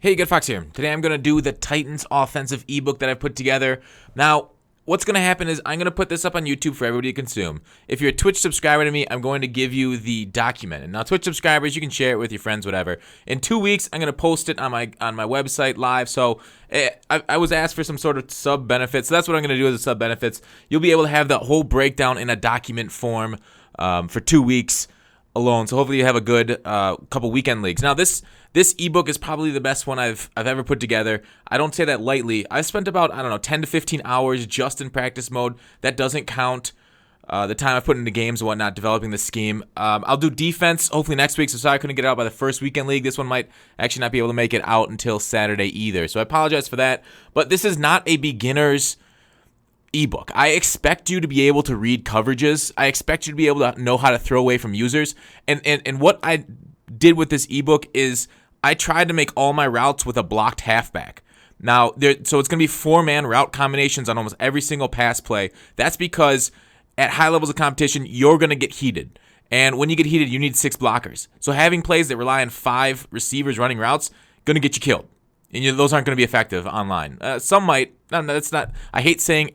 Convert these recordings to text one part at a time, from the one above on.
Hey, Good Fox here. Today I'm going to do the Titans offensive ebook that I've put together. Now, what's going to happen is I'm going to put this up on YouTube for everybody to consume. If you're a Twitch subscriber to me, I'm going to give you the document. And now, Twitch subscribers, you can share it with your friends, whatever. In 2 weeks, I'm going to post it on my website live. So I was asked for some sort of sub benefits. So that's what I'm going to do as a sub benefits. You'll be able to have the whole breakdown in a document form for 2 weeks alone. So hopefully you have a good couple weekend leagues. Now this ebook is probably the best one I've ever put together. I don't say that lightly. I've spent about, 10 to 15 hours just in practice mode. That doesn't count the time I put into games and whatnot developing the scheme. I'll do defense hopefully next week. So sorry I couldn't get it out by the first weekend league. This one might actually not be able to make it out until Saturday either. So I apologize for that. But this is not a beginner's ebook. I expect you to be able to read coverages. I expect you to be able to know how to throw away from users. And what I did with this ebook is I tried to make all my routes with a blocked halfback. Now, so it's going to be 4-man route combinations on almost every single pass play. That's because at high levels of competition, you're going to get heated. And when you get heated, you need 6 blockers. So having plays that rely on 5 receivers running routes, going to get you killed. And those aren't going to be effective online. Some might. No, that's not. I hate saying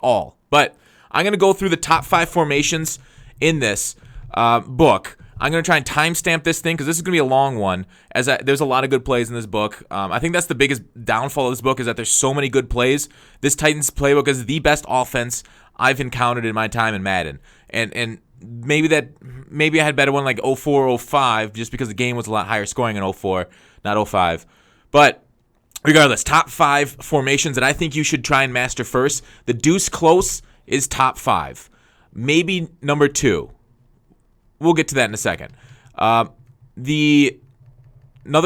all. But I'm going to go through the top 5 formations in this book. I'm going to try and timestamp this thing because this is going to be a long one. There's a lot of good plays in this book. I think that's the biggest downfall of this book is that there's so many good plays. This Titans playbook is the best offense I've encountered in my time in Madden. And maybe I had better one like 04, 05 just because the game was a lot higher scoring in 04, not 05. But regardless, top 5 formations that I think you should try and master first. The deuce close is top 5. Maybe number 2. We'll get to that in a second. Another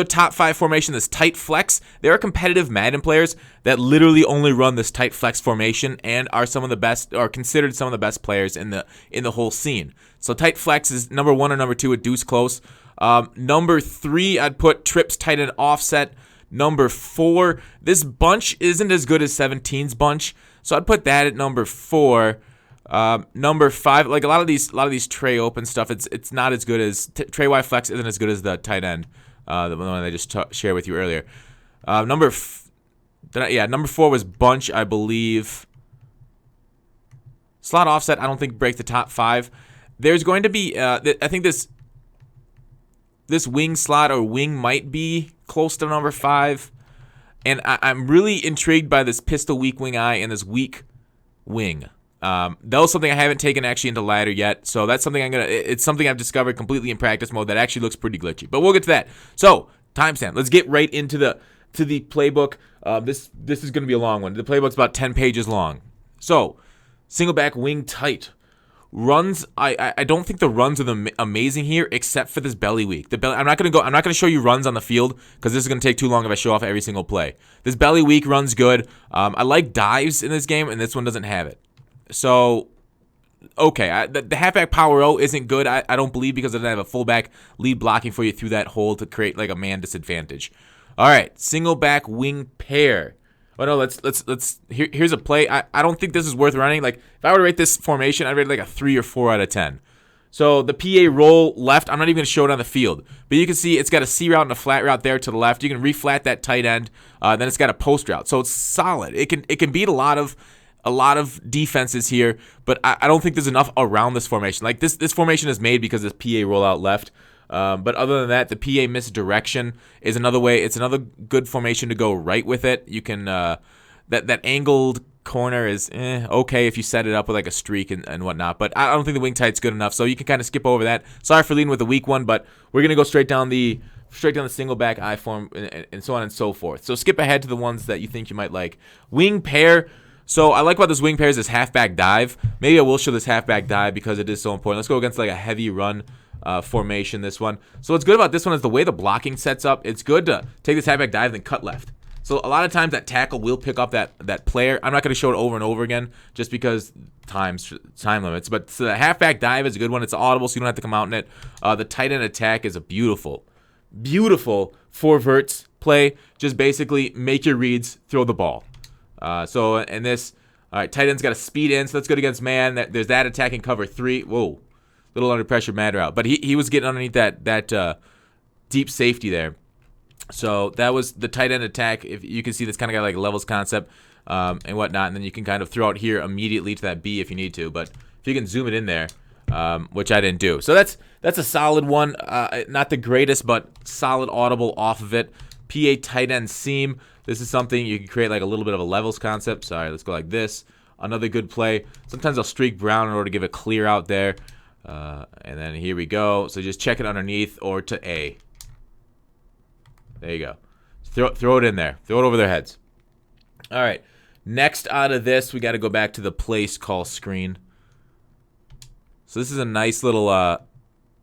top 5 formation, this tight flex. There are competitive Madden players that literally only run this tight flex formation and are some of the best, or considered some of the best players in the whole scene. So tight flex is number 1 or number 2 at deuce close. Number 3, I'd put trips tight end offset. Number 4, this bunch isn't as good as 17's bunch, so I'd put that at number 4. Number 5, like a lot of these tray open stuff, it's not as good as tray Y flex isn't as good as the tight end, the one I just shared with you earlier. Number 4 was bunch, I believe. Slot offset, I don't think breaks the top 5. There's going to be, I think this wing slot or wing might be close to number 5, and I'm really intrigued by this pistol weak wing eye and this weak wing. That was something I haven't taken actually into ladder yet, so that's something it's something I've discovered completely in practice mode that actually looks pretty glitchy. But we'll get to that. So timestamp. Let's get right into the playbook. This is going to be a long one. The playbook's about 10 pages long. So single back wing tight. Runs, I don't think the runs are amazing here, except for this belly weak. I'm not gonna show you runs on the field because this is gonna take too long if I show off every single play. This belly weak runs good. I like dives in this game, and this one doesn't have it. So, okay, the halfback power O isn't good. I don't believe because it doesn't have a fullback lead blocking for you through that hole to create like a man disadvantage. All right, single back wing pair. Oh no, here's a play. I don't think this is worth running. Like if I were to rate this formation, I'd rate it like a 3 or 4 out of 10. So the PA roll left, I'm not even gonna show it on the field, but you can see it's got a C route and a flat route there to the left. You can reflat that tight end. Then it's got a post route, so it's solid. It can beat a lot of defenses here, but I don't think there's enough around this formation. Like this formation is made because this PA rollout left. But other than that, the PA misdirection is another way. It's another good formation to go right with it. You can that angled corner is okay if you set it up with like a streak and whatnot. But I don't think the wing tight's good enough, so you can kind of skip over that. Sorry for leading with the weak one, but we're gonna go straight down the single back I form and so on and so forth. So skip ahead to the ones that you think you might like. Wing pair. So I like about this wing pair is this halfback dive. Maybe I will show this halfback dive because it is so important. Let's go against like a heavy run formation, this one. So what's good about this one is the way the blocking sets up. It's good to take this halfback dive and then cut left. So a lot of times that tackle will pick up that player. I'm not going to show it over and over again just because time limits. But so the halfback dive is a good one. It's audible, so you don't have to come out in it. The tight end attack is a beautiful 4 verts play. Just basically make your reads, throw the ball. So in this, all right, tight end's got a speed in, so that's good against man. There's that attacking cover 3. Whoa, little under pressure mad route, but he was getting underneath that deep safety there. So that was the tight end attack. If you can see, that's kind of got like a levels concept and whatnot, and then you can kind of throw out here immediately to that B if you need to. But if you can zoom it in there, which I didn't do, so that's a solid one. Not the greatest, but solid audible off of it. PA tight end seam. This is something you can create like a little bit of a levels concept. Sorry, let's go like this. Another good play. Sometimes I'll streak brown in order to give it clear out there. And then here we go. So just check it underneath or to A. There you go. Throw it in there. Throw it over their heads. All right. Next out of this, we got to go back to the place call screen. So this is a nice little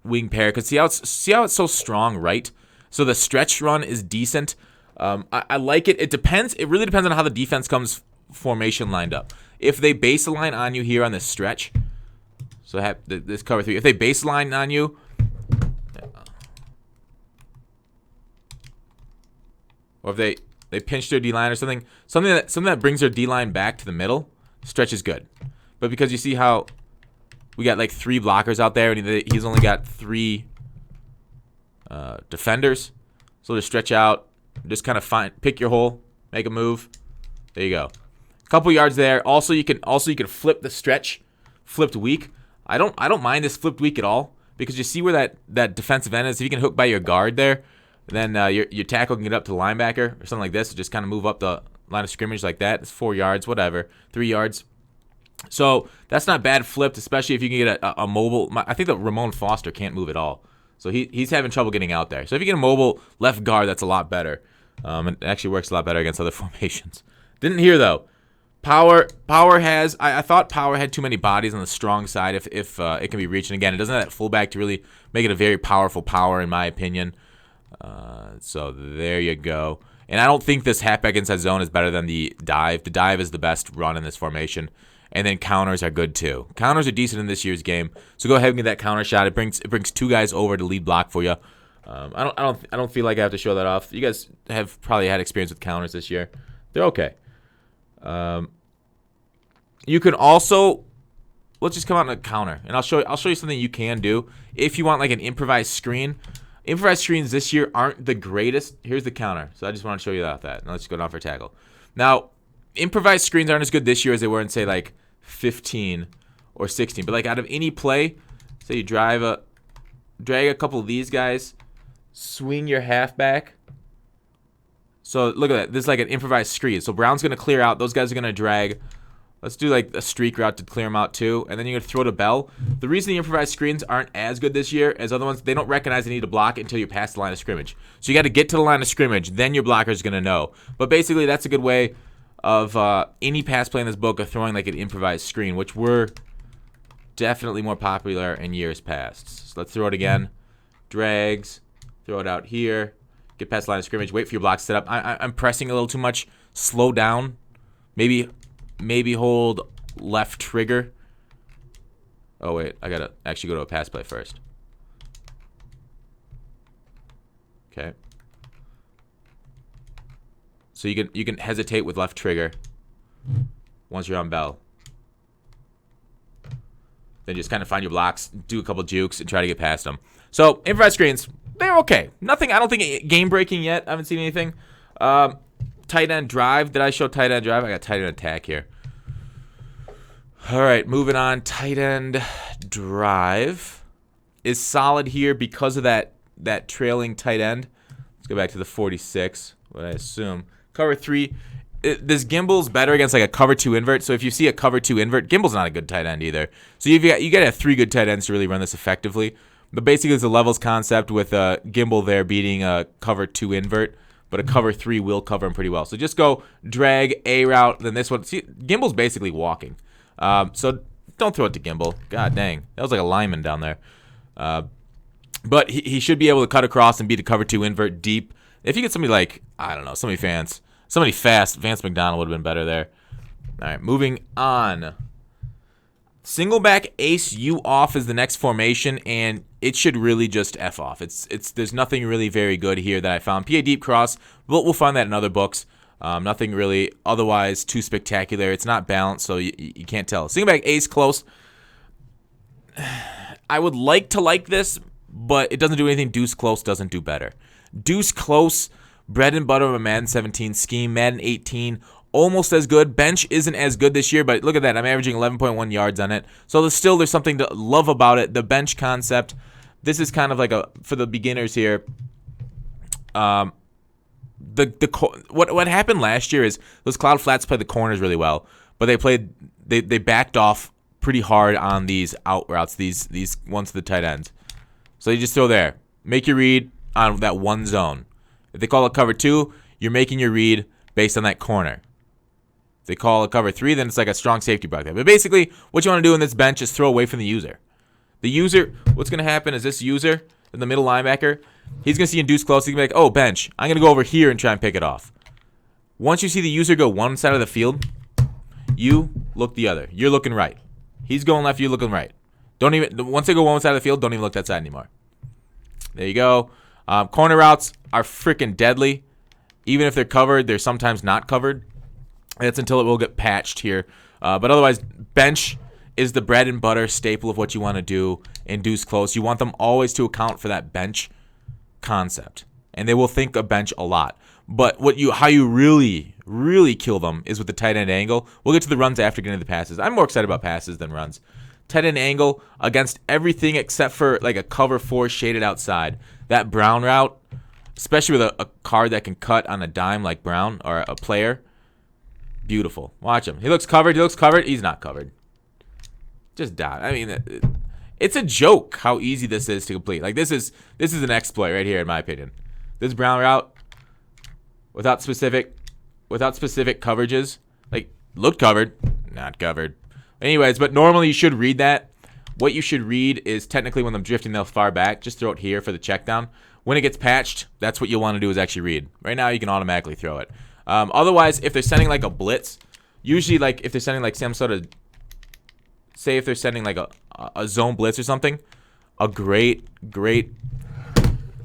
wing pair. Cause see how it's so strong, right? So the stretch run is decent. I like it. It depends. It really depends on how the defense comes formation lined up. If they baseline on you here on this stretch, so have this cover 3. If they baseline on you, or if they pinch their D-line or something that brings their D-line back to the middle, stretch is good. But because you see how we got like 3 blockers out there, and he's only got 3 defenders, so just stretch out, just kind of pick your hole, make a move. There you go. A couple yards there. Also, you can flip the stretch, flipped weak. I don't mind this flipped weak at all, because you see where that defensive end is. If you can hook by your guard there, then your tackle can get up to the linebacker or something like this. So just kind of move up the line of scrimmage like that. It's 4 yards, whatever, 3 yards. So that's not bad flipped, especially if you can get a mobile. I think that Ramon Foster can't move at all, so he's having trouble getting out there. So if you get a mobile left guard, that's a lot better. It actually works a lot better against other formations. Didn't hear though. Power has. I thought Power had too many bodies on the strong side. If it can be reached, and again, it doesn't have that fullback to really make it a very powerful power, in my opinion. So there you go. And I don't think this halfback inside zone is better than the dive. The dive is the best run in this formation. And then counters are good too. Counters are decent in this year's game. So go ahead and get that counter shot. It brings 2 guys over to lead block for you. I don't feel like I have to show that off. You guys have probably had experience with counters this year. They're okay. You can also, let's just come out on a counter, and I'll show you something you can do if you want like an improvised screen. Improvised screens this year aren't the greatest. Here's the counter. So I just want to show you that. Now let's go down for tackle. Now, improvised screens aren't as good this year as they were in, say, like 15 or 16. But like out of any play, say you drag a couple of these guys, swing your halfback. So look at that. This is like an improvised screen. So Brown's going to clear out. Those guys are going to drag. Let's do like a streak route to clear them out too. And then you're going to throw to Bell. The reason the improvised screens aren't as good this year as other ones, they don't recognize they need to block until you pass the line of scrimmage. So you got to get to the line of scrimmage. Then your blocker is going to know. But basically, that's a good way of any pass play in this book of throwing like an improvised screen, which were definitely more popular in years past. So let's throw it again. Drags. Throw it out here. Get past the line of scrimmage. Wait for your block set up. I'm pressing a little too much. Slow down. Maybe hold left trigger. Oh, wait. I got to actually go to a pass play first. Okay. So you can hesitate with left trigger once you're on Bell. Then just kind of find your blocks, do a couple jukes, and try to get past them. So, improvised screens, they're okay. Nothing, I don't think game-breaking yet. I haven't seen anything. Tight end drive. Did I show tight end drive? I got tight end attack here. All right, moving on. Tight end drive is solid here because of that trailing tight end. Let's go back to the 46, what I assume. Cover 3. This Gimbal's better against like a cover 2 invert. So if you see a cover 2 invert, Gimbal's not a good tight end either. So you got to have 3 good tight ends to really run this effectively. But basically, it's a levels concept with a Gimbal there beating a cover 2 invert. But a cover 3 will cover him pretty well. So just go drag A route, then this one. See, Gimbal's basically walking. So don't throw it to Gimbal. God dang. That was like a lineman down there. But he should be able to cut across and beat a cover 2 invert deep. If you get somebody like, I don't know, somebody fast, Vance McDonald would have been better there. All right, moving on. Single back ace you off is the next formation, and it should really just F off. There's nothing really very good here that I found. PA deep cross, we'll find that in other books. Nothing really otherwise too spectacular. It's not balanced, so you can't tell. Single back ace close. I would like to like this, but it doesn't do anything. Deuce close doesn't do better. Deuce close bread and butter of a Madden 17 scheme. Madden 18, almost as good. Bench isn't as good this year, but look at that. I'm averaging 11.1 yards on it. So there's something to love about it. The bench concept. This is kind of like for the beginners here. What happened last year is those cloud flats played the corners really well, but they backed off pretty hard on these out routes, these ones to the tight ends. So you just throw there. Make your read on that one zone. If they call it cover 2, you're making your read based on that corner. If they call it cover 3, then it's like a strong safety block there. But basically, what you want to do in this bench is throw away from the user. The user, what's going to happen is this user, in the middle linebacker, he's going to see induced close. He's going to be like, oh, bench. I'm going to go over here and try and pick it off. Once you see the user go one side of the field, you look the other. You're looking right. He's going left, you're looking right. Once they go one side of the field, don't even look that side anymore. There you go. Corner routes are freaking deadly. Even if they're covered, they're sometimes not covered. That's until it will get patched here. But otherwise, bench is the bread and butter staple of what you want to do. Induce close. You want them always to account for that bench concept. And they will think of bench a lot. But how you really kill them is with the tight end angle. We'll get to the runs after getting to the passes. I'm more excited about passes than runs. Tight end angle against everything except for like a cover 4 shaded outside. That Brown route, especially with a card that can cut on a dime like Brown or a player. Beautiful. Watch him. He looks covered. He's not covered. Just die. I mean, it's a joke how easy this is to complete. Like this is an exploit right here in my opinion. This Brown route without specific coverages, like looked covered, not covered. Anyways, but normally you should read that. What you should read is technically when I'm drifting that far back, just throw it here for the check down. When it gets patched, that's what you'll want to do is actually read. Right now you can automatically throw it. Otherwise, if they're sending like a blitz, usually like if they're sending like some sort of, say if they're sending like a zone blitz or something, a great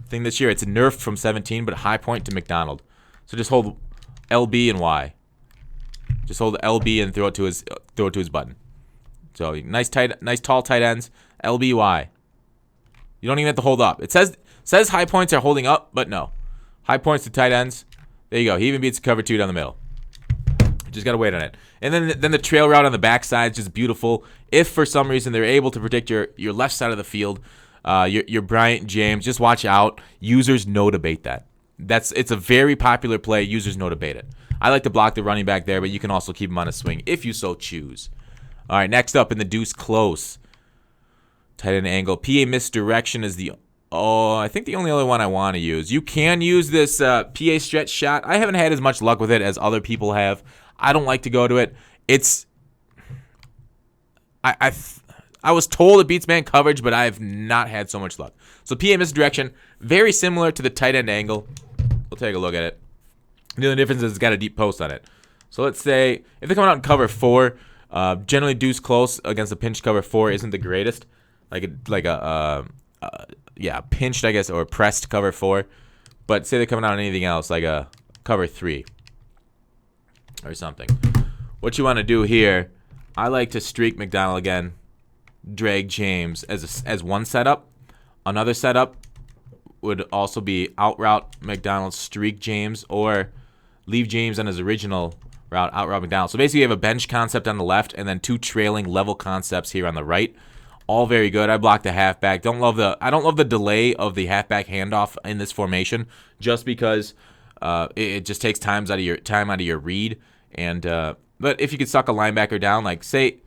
thing this year, it's nerfed from 17, but high point to McDonald. So just hold LB and Y. Just hold LB and throw it to his button. So nice tall tight ends, LB Y. You don't even have to hold up. It says high points are holding up, but no. High points to tight ends. There you go. He even beats cover 2 down the middle. Just got to wait on it. And then the trail route on the backside is just beautiful. If for some reason they're able to predict your left side of the field, your Bryant James, just watch out. Users know to bait that. It's a very popular play. Users know to bait it. I like to block the running back there, but you can also keep him on a swing if you so choose. All right, next up in the deuce close. Tight end angle. PA misdirection is I think the only other one I want to use. You can use this PA stretch shot. I haven't had as much luck with it as other people have. I don't like to go to it. I was told it beats man coverage, but I have not had so much luck. So PA misdirection, very similar to the tight end angle. We'll take a look at it. The only difference is it's got a deep post on it. So let's say if they're coming out in cover 4, generally deuce close against a pinch cover 4 isn't the greatest. Pinched, I guess, or pressed cover 4. But say they're coming out on anything else, like a cover 3 or something. What you want to do here, I like to streak McDonald again, drag James as one setup. Another setup would also be out route McDonald, streak James, or leave James on his original route, out route McDonald. So basically you have a bench concept on the left and then 2 trailing level concepts here on the right. All very good. I blocked the halfback. I don't love the delay of the halfback handoff in this formation, just because it just takes time out of your read. And but if you could suck a linebacker down, like say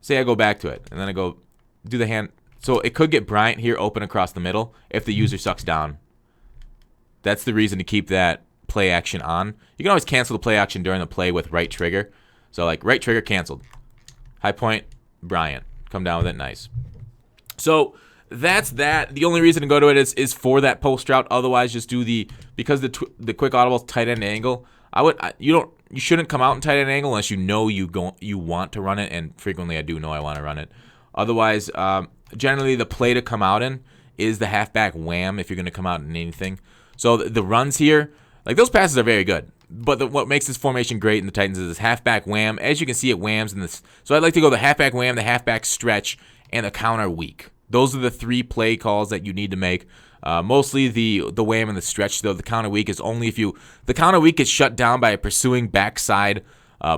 I go back to it and then I go do the hand. So it could get Bryant here open across the middle if the user sucks down. That's the reason to keep that play action on. You can always cancel the play action during the play with right trigger. So like right trigger canceled. High point, Bryant. Come down with it, nice. So that's that. The only reason to go to it is for that post route. Otherwise, just do because the quick audible tight end angle. You shouldn't come out in tight end angle unless you know you want to run it, and frequently I do know I want to run it. Otherwise, generally the play to come out in is the halfback wham if you're going to come out in anything. So the runs here, like those passes are very good. But what makes this formation great in the Titans is this halfback wham. As you can see, it whams in this. So I'd like to go the halfback wham, the halfback stretch, and the counter weak. Those are the 3 play calls that you need to make. Mostly the wham and the stretch, though. The counter weak is only if the counter weak is shut down by a pursuing backside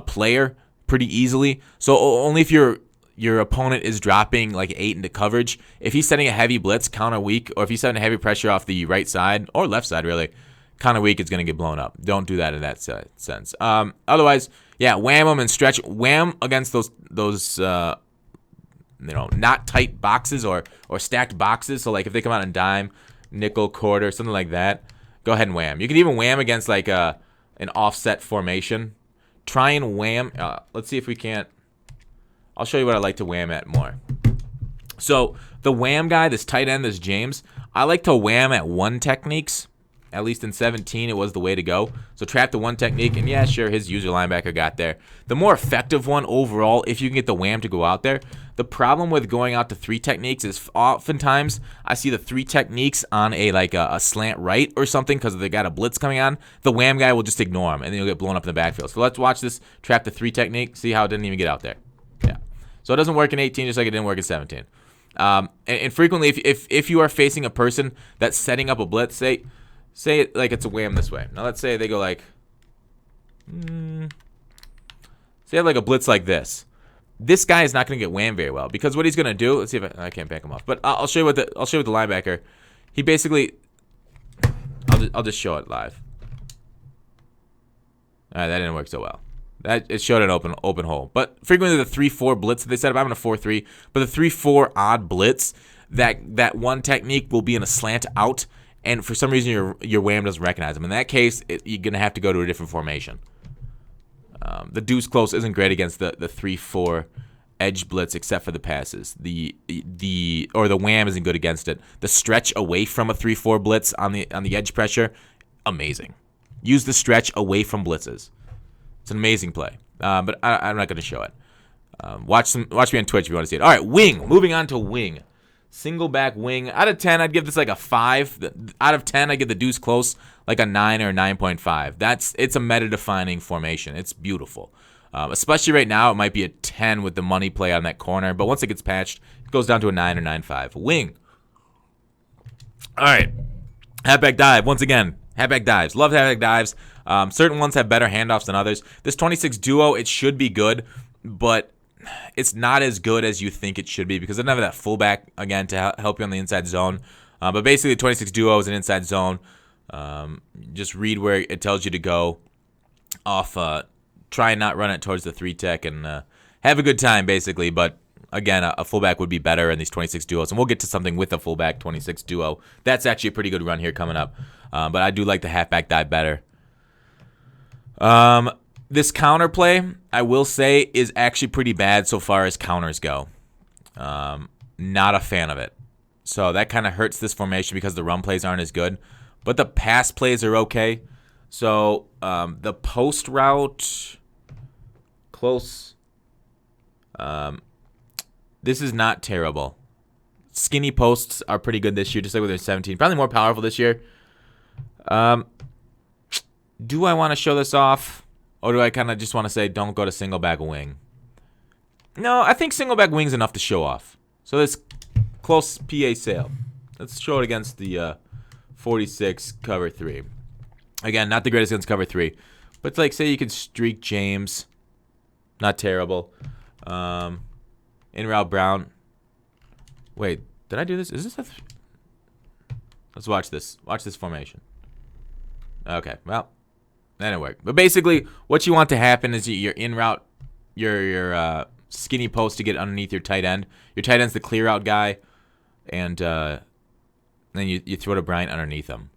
player pretty easily. So only if your opponent is dropping like 8 into coverage. If he's setting a heavy blitz, counter weak, or if he's setting a heavy pressure off the right side or left side, really, counter weak is going to get blown up. Don't do that in that sense. Otherwise, yeah, wham them and stretch. Wham against those not tight boxes or stacked boxes. So like if they come out in dime, nickel, quarter, something like that, go ahead and wham. You can even wham against like an offset formation. Try and wham. Let's see if we can't. I'll show you what I like to wham at more. So the wham guy, this tight end, this James, I like to wham at 1 techniques. At least in 17, it was the way to go. So trap the 1 technique, and yeah, sure, his user linebacker got there. The more effective one overall, if you can get the wham to go out there. The problem with going out to 3 techniques is oftentimes I see the 3 techniques on a slant right or something because they got a blitz coming on. The wham guy will just ignore him, and then he'll get blown up in the backfield. So let's watch this trap the 3 technique. See how it didn't even get out there. Yeah. So it doesn't work in 18 just like it didn't work in 17. And frequently, if you are facing a person that's setting up a blitz, say it like it's a wham this way. Now let's say they go like, say they have like a blitz like this. This guy is not going to get wham very well because what he's going to do. Let's see if I can't back him off, but I'll show you what the linebacker. He basically, I'll just show it live. All right, that didn't work so well. It showed an open hole. But frequently the 3-4 blitz that they set up, I'm in a 4-3, but the 3-4 odd blitz, that 1 technique will be in a slant out, and for some reason your wham doesn't recognize him. In that case, you're going to have to go to a different formation. The deuce close isn't great against the 3-4 edge blitz except for the passes. The wham isn't good against it. The stretch away from a 3-4 blitz on the edge pressure, amazing. Use the stretch away from blitzes. It's an amazing play, but I'm not going to show it. Watch me on Twitch if you want to see it. All right, wing. Moving on to wing. Single back wing. Out of 10, I'd give this like a 5. Out of 10, I give the deuce close like a 9 or a 9.5. It's a meta-defining formation. It's beautiful. Especially right now, it might be a 10 with the money play on that corner, but once it gets patched, it goes down to a 9 or 9.5. Wing. All right. Halfback dive. Once again, halfback dives. Love halfback dives. Certain ones have better handoffs than others. This 26 duo, it should be good, but it's not as good as you think it should be because it doesn't have that fullback, again, to help you on the inside zone. But basically, the 26 duo is an inside zone. Just read where it tells you to go off. Try and not run it towards the 3 tech and have a good time, basically. But again, a fullback would be better in these 26 duos. And we'll get to something with a fullback 26 duo. That's actually a pretty good run here coming up. But I do like the halfback dive better. This counter play, I will say, is actually pretty bad so far as counters go. Not a fan of it. So that kind of hurts this formation because the run plays aren't as good. But the pass plays are okay. So the post route, close. This is not terrible. Skinny posts are pretty good this year, just like with their 17. Probably more powerful this year. Do I want to show this off? Or do I kind of just want to say don't go to single back wing? No, I think single back wing's enough to show off. So this close PA sale. Let's show it against the 46 cover 3. Again, not the greatest against cover 3. But it's like, say you could streak James. Not terrible. In route Brown. Wait, did I do this? Is this a... Let's watch this. Watch this formation. Okay, well, that didn't work. But basically, what you want to happen is you're in route, your skinny post to get underneath your tight end. Your tight end's the clear out guy, and then you throw to Bryant underneath him.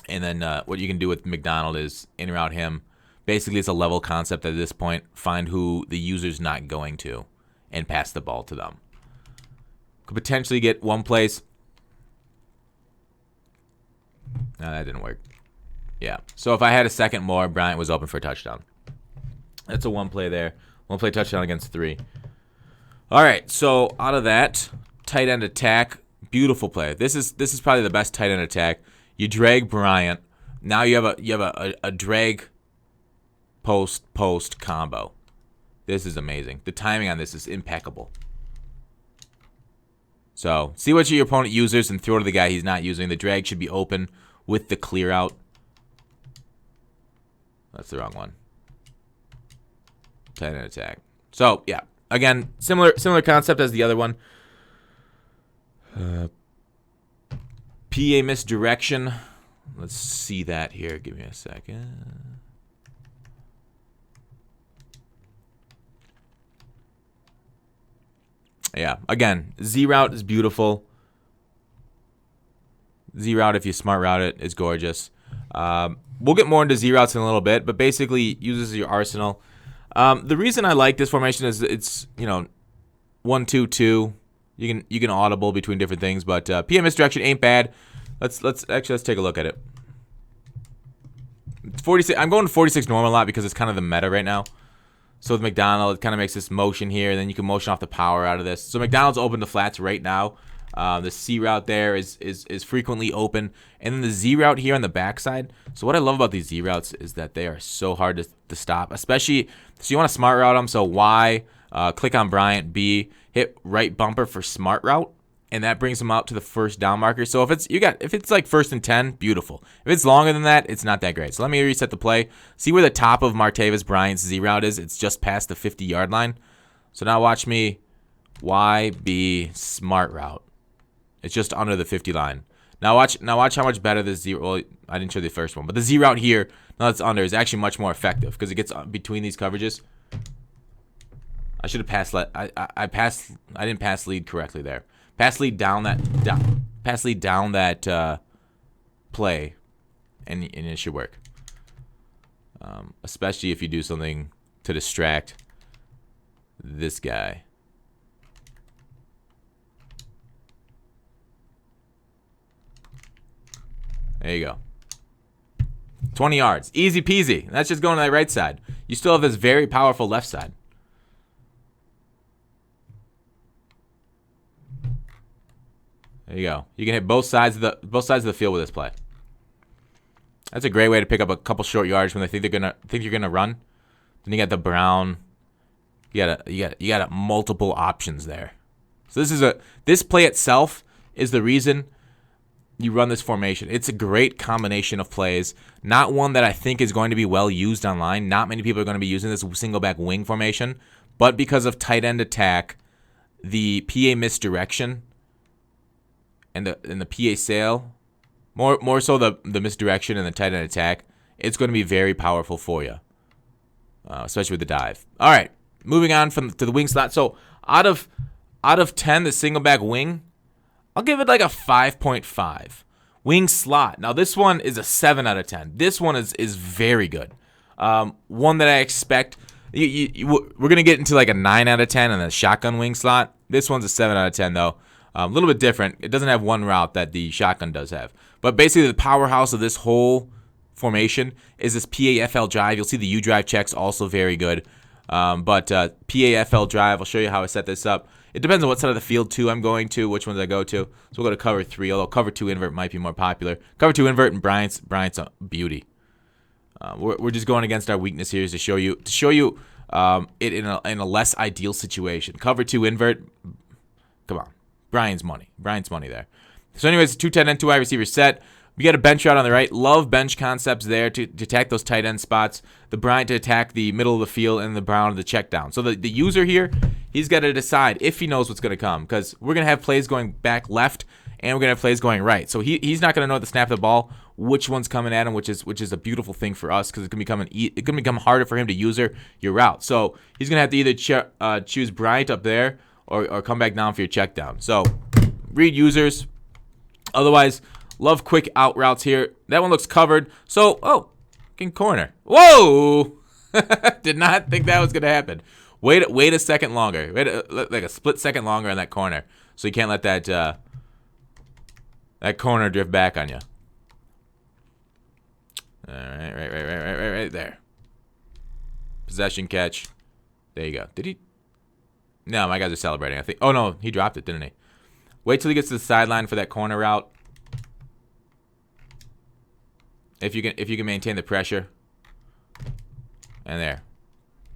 And then what you can do with McDonald is in route him. Basically, it's a level concept at this point. Find who the user's not going to and pass the ball to them. Could potentially get one place. No, that didn't work. Yeah. So if I had a second more, Bryant was open for a touchdown. That's a one play there. One play touchdown against 3. All right. So out of that, tight end attack, beautiful play. This is probably the best tight end attack. You drag Bryant. Now you have a drag post combo. This is amazing. The timing on this is impeccable. So see what your opponent uses and throw to the guy he's not using. The drag should be open with the clear out. That's the wrong one. Tight end attack. So yeah, again, similar concept as the other one. PA misdirection. Let's see that here. Give me a second. Yeah, again, Z route is beautiful. Z route, if you smart route it, is gorgeous. We'll get more into Z routes in a little bit, but basically uses your arsenal. The reason I like this formation is it's 1-2-2. You can audible between different things, but PM misdirection ain't bad. Let's take a look at it. It's 46. I'm going to 46 normal a lot because it's kind of the meta right now. So with McDonald, it kind of makes this motion here, and then you can motion off the power out of this. So McDonald's open to flats right now. The C route there is frequently open, and then the Z route here on the backside. So what I love about these Z routes is that they are so hard to stop, especially so you want to smart route them. So Y, click on Bryant, B, hit right bumper for smart route, and that brings them out to the first down marker. So if it's like 1st and 10, beautiful. If it's longer than that, it's not that great. So let me reset the play. See where the top of Martavis Bryant's Z route is? It's just past the 50-yard line. So now watch me Y, B, smart route. It's just under the 50 line. Now watch how much better this Z. Well, I didn't show the first one, but the Z route here, now it's under, is actually much more effective because it gets between these coverages. I should have passed. I didn't pass lead correctly there. Pass lead down that play, and it should work. Especially if you do something to distract this guy. There you go. 20 yards. Easy peasy. That's just going to that right side. You still have this very powerful left side. There you go. You can hit both sides of the field with this play. That's a great way to pick up a couple short yards when they think you're gonna run. Then you got the Brown. You got multiple options there. So this play itself is the reason you run this formation. It's a great combination of plays. Not one that I think is going to be well used online. Not many people are going to be using this single back wing formation, but because of tight end attack, the PA misdirection, and the PA sail, more so the misdirection and the tight end attack, it's going to be very powerful for you, especially with the dive. All right, moving on to the wing slot. So out of 10, the single back wing, I'll give it like a 5.5. Wing slot. Now this one is a 7 out of 10. This one is very good. One that I expect. We're gonna get into like a 9 out of 10 on the shotgun wing slot. This one's a 7 out of 10 though. A little bit different. It doesn't have one route that the shotgun does have. But basically the powerhouse of this whole formation is this PAFL drive. You'll see the U drive checks also very good. But PAFL drive, I'll show you how I set this up. It depends on what side of the field too I'm going to, which ones I go to. So we'll go to cover 3, although cover 2 invert might be more popular. Cover 2 invert and Bryant's a beauty. We're just going against our weakness here is to show you it in a less ideal situation. Cover 2 invert, come on. Brian's money there. So anyways, 2 tight end, 2 wide receiver set. We got a bench route on the right. Love bench concepts there to attack those tight end spots. The Bryant to attack the middle of the field and the Brown to the check down. So the user here, he's got to decide if he knows what's going to come because we're going to have plays going back left and we're going to have plays going right. So he's not going to know at the snap of the ball which one's coming at him, which is a beautiful thing for us because it can become harder for him to user your route. So he's going to have to either choose Bryant up there or come back down for your check down. So read users. Otherwise, love quick out routes here. That one looks covered. So, fucking corner. Whoa! Did not think that was going to happen. Wait a second longer. Like a split second longer on that corner. So you can't let that corner drift back on you. All right, right there. Possession catch. There you go. Did he? No, my guys are celebrating, I think. Oh, no, he dropped it, didn't he? Wait till he gets to the sideline for that corner route. If you can maintain the pressure. And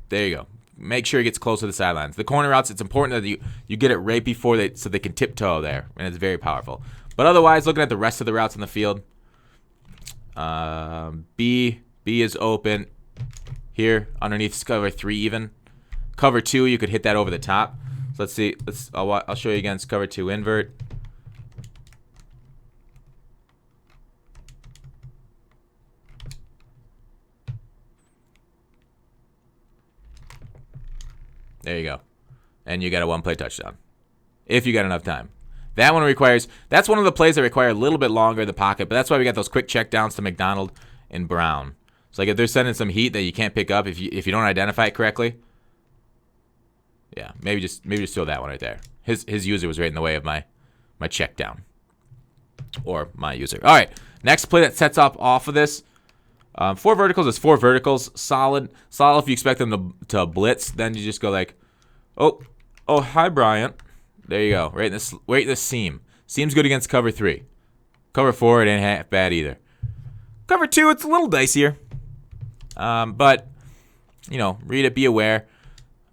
there you go. make sure he gets close to the sidelines. The corner routes, it's important that you get it right before so they can tiptoe there, and it's very powerful. But otherwise, looking at the rest of the routes in the field, B is open here underneath cover 3 even. Cover 2, you could hit that over the top. So let's see. I'll show you against cover 2 invert. There you go. And you got a one-play touchdown. If you got enough time. That one requires, that's one of the plays that require a little bit longer in the pocket, but that's why we got those quick checkdowns to McDonald and Brown. So like if they're sending some heat that you can't pick up if you don't identify it correctly. Yeah, maybe just throw that one right there. His user was right in the way of my check down. Or my user. All right, next play that sets up off of this. 4 verticals is 4 verticals. Solid. If you expect them to blitz, then you just go like, oh, hi Bryant. There you go. Right in this seam. Seam's good against cover 3. Cover 4, it ain't half bad either. Cover 2, it's a little dicier. But you know, read it, be aware.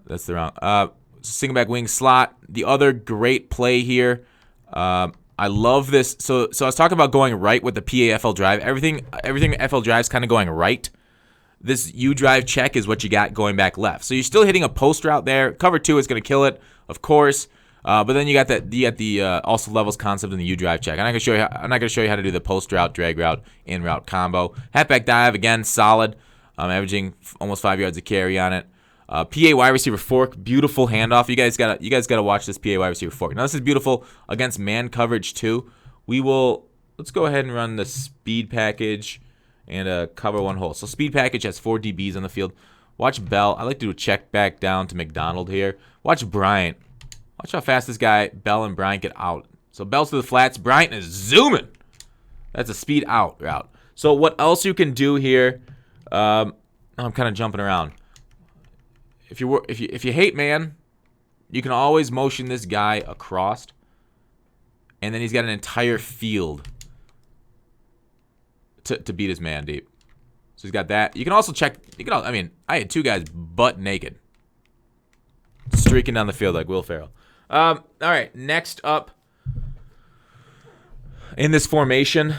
That's the wrong. Single back wing slot. The other great play here. I love this. So I was talking about going right with the PAFL drive. Everything FL drive's kind of going right. This U drive check is what you got going back left. So you're still hitting a post route there. Cover 2 is going to kill it, of course. But then you got the also levels concept in the U drive check. I'm not going to show you how to do the post route, drag route, in route combo. Halfback dive again, solid. Averaging almost 5 yards a carry on it. PA wide receiver fork, beautiful handoff. You guys gotta watch this PA wide receiver fork. Now this is beautiful against man coverage too. Let's go ahead and run the speed package and cover 1 hole. So speed package has 4 DBs on the field. Watch Bell. I like to do a check back down to McDonald here. Watch Bryant. Watch how fast this guy Bell and Bryant get out. So Bell's to the flats. Bryant is zooming. That's a speed out route. So what else you can do here? I'm kind of jumping around. If you hate man, you can always motion this guy across, and then he's got an entire field to beat his man deep. So he's got that. You can also check. I mean, I had 2 guys butt naked, streaking down the field like Will Ferrell. All right, next up in this formation,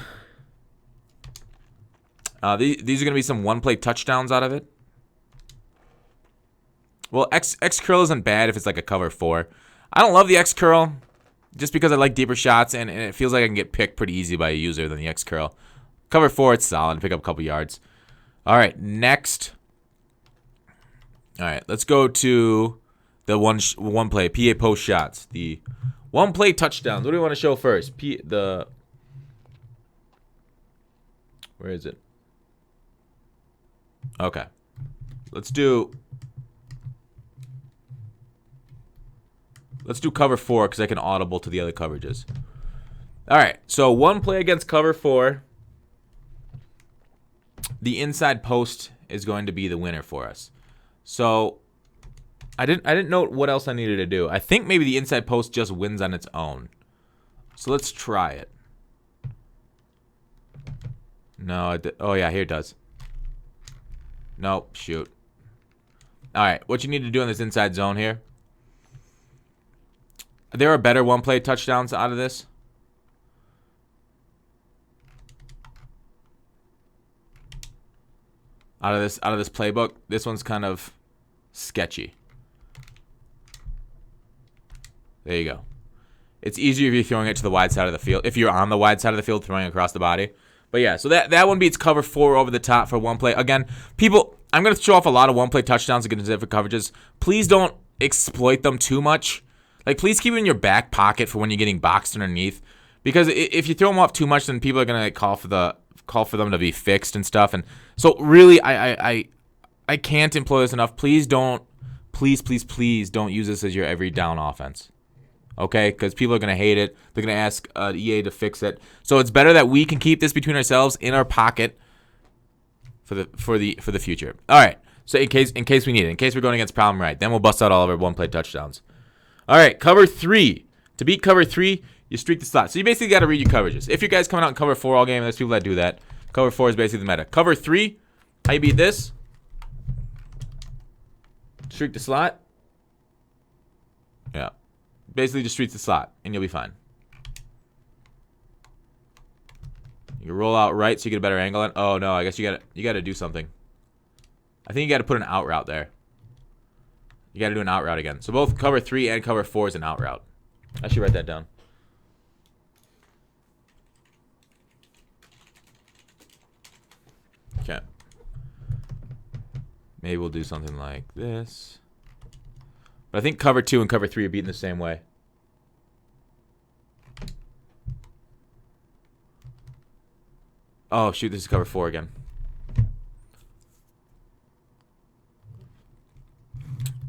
these are gonna be some one-play touchdowns out of it. Well, X curl isn't bad if it's like a cover 4. I don't love the X curl just because I like deeper shots and it feels like I can get picked pretty easy by a user than the X curl. Cover 4, it's solid. Pick up a couple yards. All right, next. All right, let's go to the one play PA post shots. The one play touchdowns. What do we want to show first? Where is it? Okay, let's do cover 4 because I can audible to the other coverages. All right, so one play against cover 4. The inside post is going to be the winner for us. So I didn't note what else I needed to do. I think maybe the inside post just wins on its own. So let's try it. No, oh yeah, here it does. Nope, shoot. All right, what you need to do in this inside zone here. There are better one-play touchdowns out of this. Out of this playbook, this one's kind of sketchy. There you go. It's easier if you're throwing it to the wide side of the field. If you're on the wide side of the field, throwing it across the body. But yeah, so that one beats cover 4 over the top for one play. Again, people, I'm going to show off a lot of one-play touchdowns against different coverages. Please don't exploit them too much. Like, please keep it in your back pocket for when you're getting boxed underneath. Because if you throw them off too much, then people are going to call for them to be fixed and stuff. And so really, I can't employ this enough. Please don't use this as your every down offense. Okay, because people are gonna hate it. They're gonna ask EA to fix it. So it's better that we can keep this between ourselves in our pocket for the future. All right. So in case we need it, in case we're going against problem right, then we'll bust out all of our one-play touchdowns. All right, cover 3. To beat cover 3, you streak the slot. So you basically got to read your coverages. If your guy's coming out in cover 4 all game, there's people that do that. Cover 4 is basically the meta. Cover 3, how you beat this? Streak the slot. Yeah. Basically just streak the slot, and you'll be fine. You can roll out right so you get a better angle on. Oh no, I guess you gotta do something. I think you gotta put an out route there. You gotta do an out route again. So both cover 3 and cover 4 is an out route. I should write that down. Okay. Maybe we'll do something like this. But I think cover 2 and cover 3 are beaten the same way. Oh, shoot, this is cover 4 again.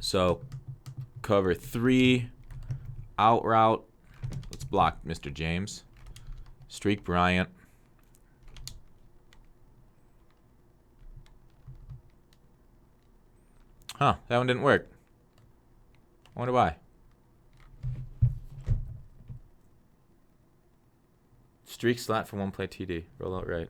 So, cover 3, out route. Let's block Mr. James. Streak Bryant. Huh, that one didn't work. I wonder why. Streak slot for 1 play TD. Roll out right.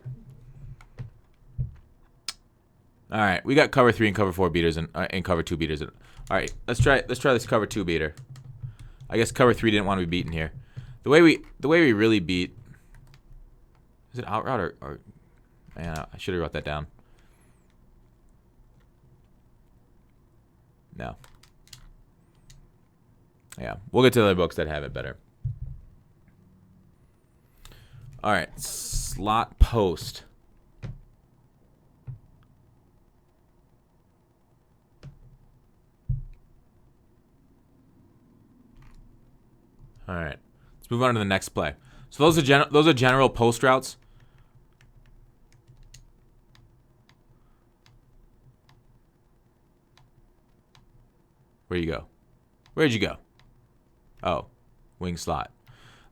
All right, we got cover 3 and cover 4 beaters and cover 2 beaters. All right, let's try this cover 2 beater. I guess cover 3 didn't want to be beaten here. The way we really beat. Is it out route or man, I should have wrote that down. No. Yeah, we'll get to other books that have it better. All right, slot post. All right, let's move on to the next play. So those are general post routes. Where'd you go? Where'd you go? Oh, wing slot.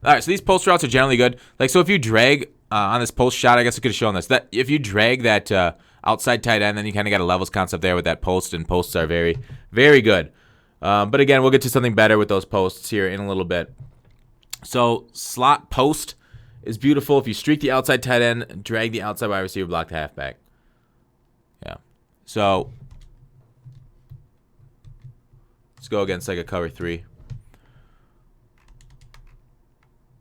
All right, so these post routes are generally good. Like, so if you drag on this post shot, I guess I could have shown this. That if you drag that outside tight end, then you kind of got a levels concept there with that post, and posts are very, very good. But again, we'll get to something better with those posts here in a little bit. So slot post is beautiful. If you streak the outside tight end, drag the outside wide receiver, block the halfback. Yeah. So let's go against like a cover 3.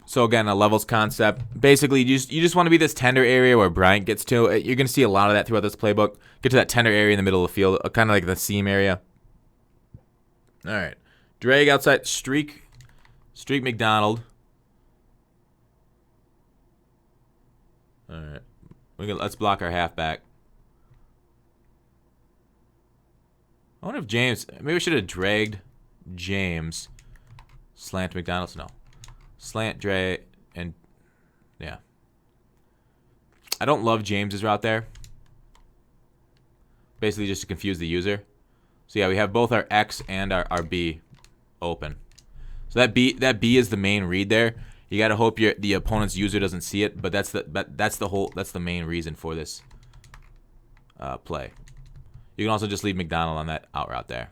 So again, a levels concept. Basically, you just want to be this tender area where Bryant gets to. You're going to see a lot of that throughout this playbook. Get to that tender area in the middle of the field, kind of like the seam area. All right. Drag outside, streak McDonald. All right. Let's block our halfback. I wonder if James, maybe we should have dragged James. Slant McDonald's, no. Slant, drag, and yeah. I don't love James's route there. Basically just to confuse the user. So yeah, we have both our X and our B open. So that B is the main read there. You gotta hope the opponent's user doesn't see it, but that's the main reason for this play. You can also just leave McDonald on that out route there.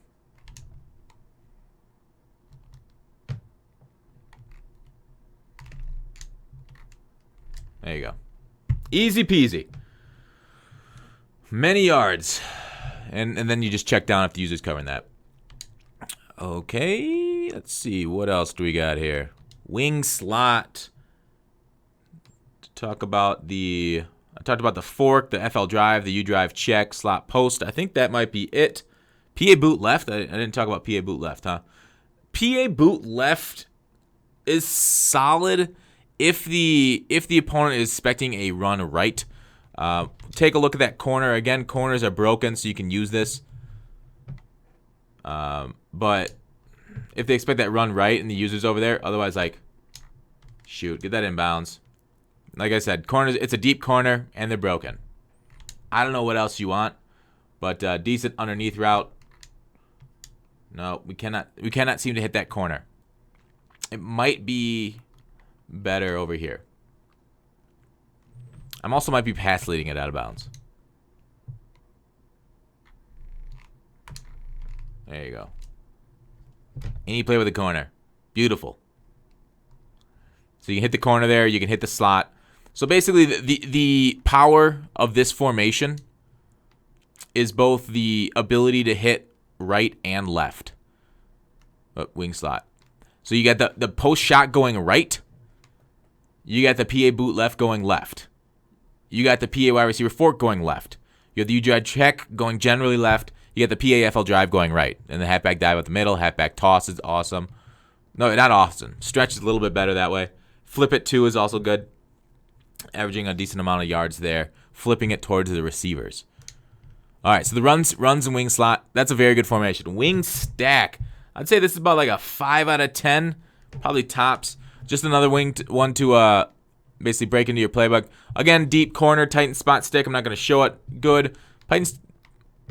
There you go. Easy peasy. Many yards. And then you just check down if the user's covering that. Okay, let's see. What else do we got here? Wing slot. I talked about the fork, the FL drive, the U drive check, slot post. I think that might be it. PA boot left. I didn't talk about PA boot left, huh? PA boot left is solid if the opponent is expecting a run right. Take a look at that corner. Again, corners are broken, so you can use this. But if they expect that run right and the user's over there, otherwise, like, shoot, get that inbounds. Like I said, corners, it's a deep corner, and they're broken. I don't know what else you want, but decent underneath route. No, we cannot seem to hit that corner. It might be better over here. I also might be pass leading it out of bounds. There you go. Any play with the corner. Beautiful. So you can hit the corner there. You can hit the slot. So basically, the power of this formation is both the ability to hit right, and left. Wing slot. So you got the post shot going right. You got the PA boot left going left. You got the PA wide receiver fork going left. You have the U-drive check going generally left. You got the PA FL drive going right. And the halfback dive at the middle. Halfback toss is awesome. No, not awesome. Stretch is a little bit better that way. Flip it too is also good. Averaging a decent amount of yards there. Flipping it towards the receivers. All right, so the runs and wing slot. That's a very good formation. Wing stack. I'd say this is about like a 5 out of 10. Probably tops. Just another one to basically break into your playbook. Again, deep corner, Titan spot stick. I'm not going to show it. Good.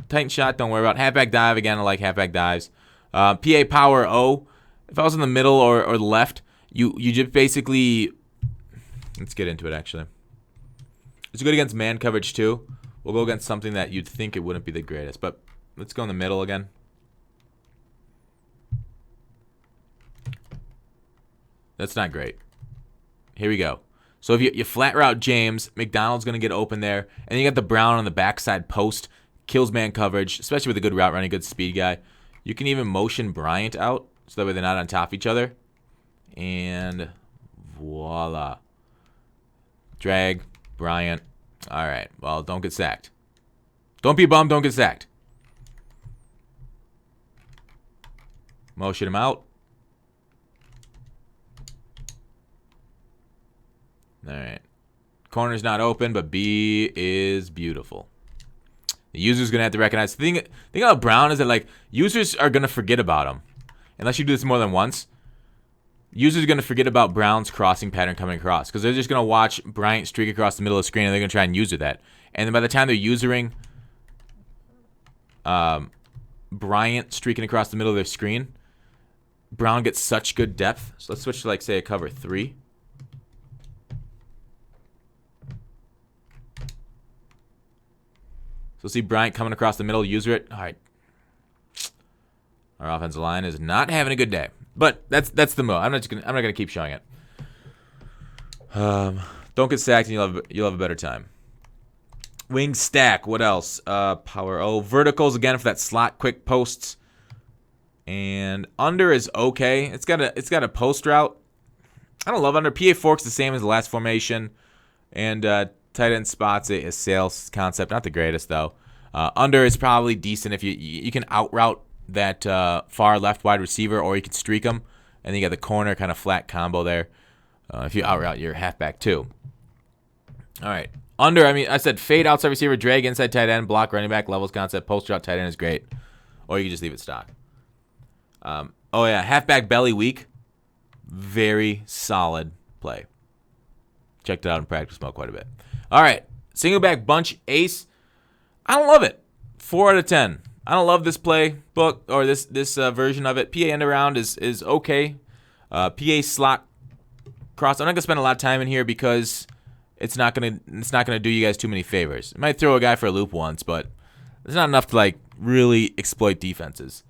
Titan shot, don't worry about. Halfback dive, again, I like halfback dives. PA power O. If I was in the middle or the left, you just basically... Let's get into it, actually. It's good against man coverage, too. We'll go against something that you'd think it wouldn't be the greatest. But let's go in the middle again. That's not great. Here we go. So if you flat route James, McDonald's going to get open there. And you got the Brown on the backside post. Kills man coverage, especially with a good route running, good speed guy. You can even motion Bryant out, so that way they're not on top of each other. And voila. Drag, Bryant. All right, well, don't get sacked. Don't be bummed, don't get sacked. Motion him out. All right. Corner's not open, but B is beautiful. The user's going to have to recognize. The thing about Brown is that, like, users are going to forget about him. Unless you do this more than once. Users are going to forget about Brown's crossing pattern coming across. Because they're just going to watch Bryant streak across the middle of the screen, and they're going to try and user that. And then by the time they're usering Bryant streaking across the middle of their screen, Brown gets such good depth. So let's switch to, like, say, a cover 3. So see Bryant coming across the middle, user it. All right. Our offensive line is not having a good day. But that's the move. I'm not gonna keep showing it. Don't get sacked and you'll have a better time. Wing stack. What else? Power O. Verticals again for that slot quick posts. And under is okay. It's got a post route. I don't love under. PA forks the same as the last formation. And tight end spots a sales concept. Not the greatest though. Under is probably decent if you can out route that far left wide receiver, or you can streak them, and then you got the corner kind of flat combo there. If you out route your halfback too. All right. Under, I mean, I said fade outside receiver, drag inside tight end, block running back, levels concept, post route tight end is great. Or you can just leave it stock. Oh yeah, halfback belly weak. Very solid play. Checked it out in practice mode quite a bit. All right, single back bunch ace. I don't love it. 4 out of 10. I don't love this play book or this version of it. PA end around is okay. PA slot cross. I'm not gonna spend a lot of time in here because it's not gonna do you guys too many favors. It might throw a guy for a loop once, but it's not enough to like really exploit defenses.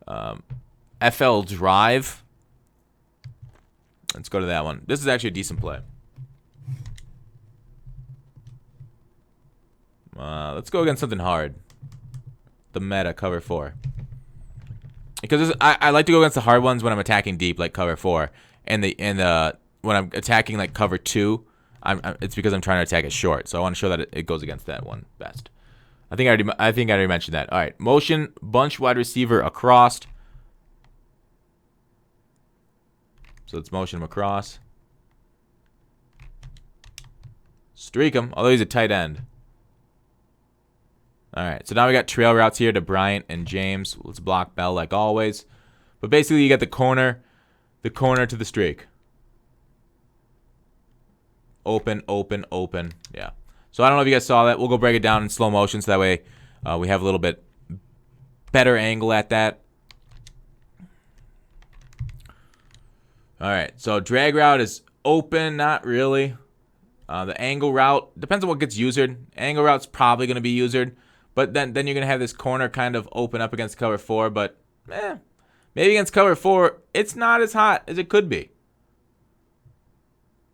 FL drive. Let's go to that one. This is actually a decent play. Let's go against something hard. The meta cover 4. Because I like to go against the hard ones when I'm attacking deep, like cover 4, and when I'm attacking like cover 2, it's because I'm trying to attack it short. So I want to show that it goes against that one best. I think I already mentioned that. All right, motion bunch wide receiver across. So let's motion him across. Streak him, although he's a tight end. All right, so now we got trail routes here to Bryant and James. Let's block Bell like always. But basically, you get the corner to the streak. Open, open, open. Yeah. So I don't know if you guys saw that. We'll go break it down in slow motion so that way we have a little bit better angle at that. All right, so drag route is open, not really. The angle route, depends on what gets usered. Angle route's probably going to be usered. But then you're going to have this corner kind of open up against cover 4. But maybe against cover 4, it's not as hot as it could be.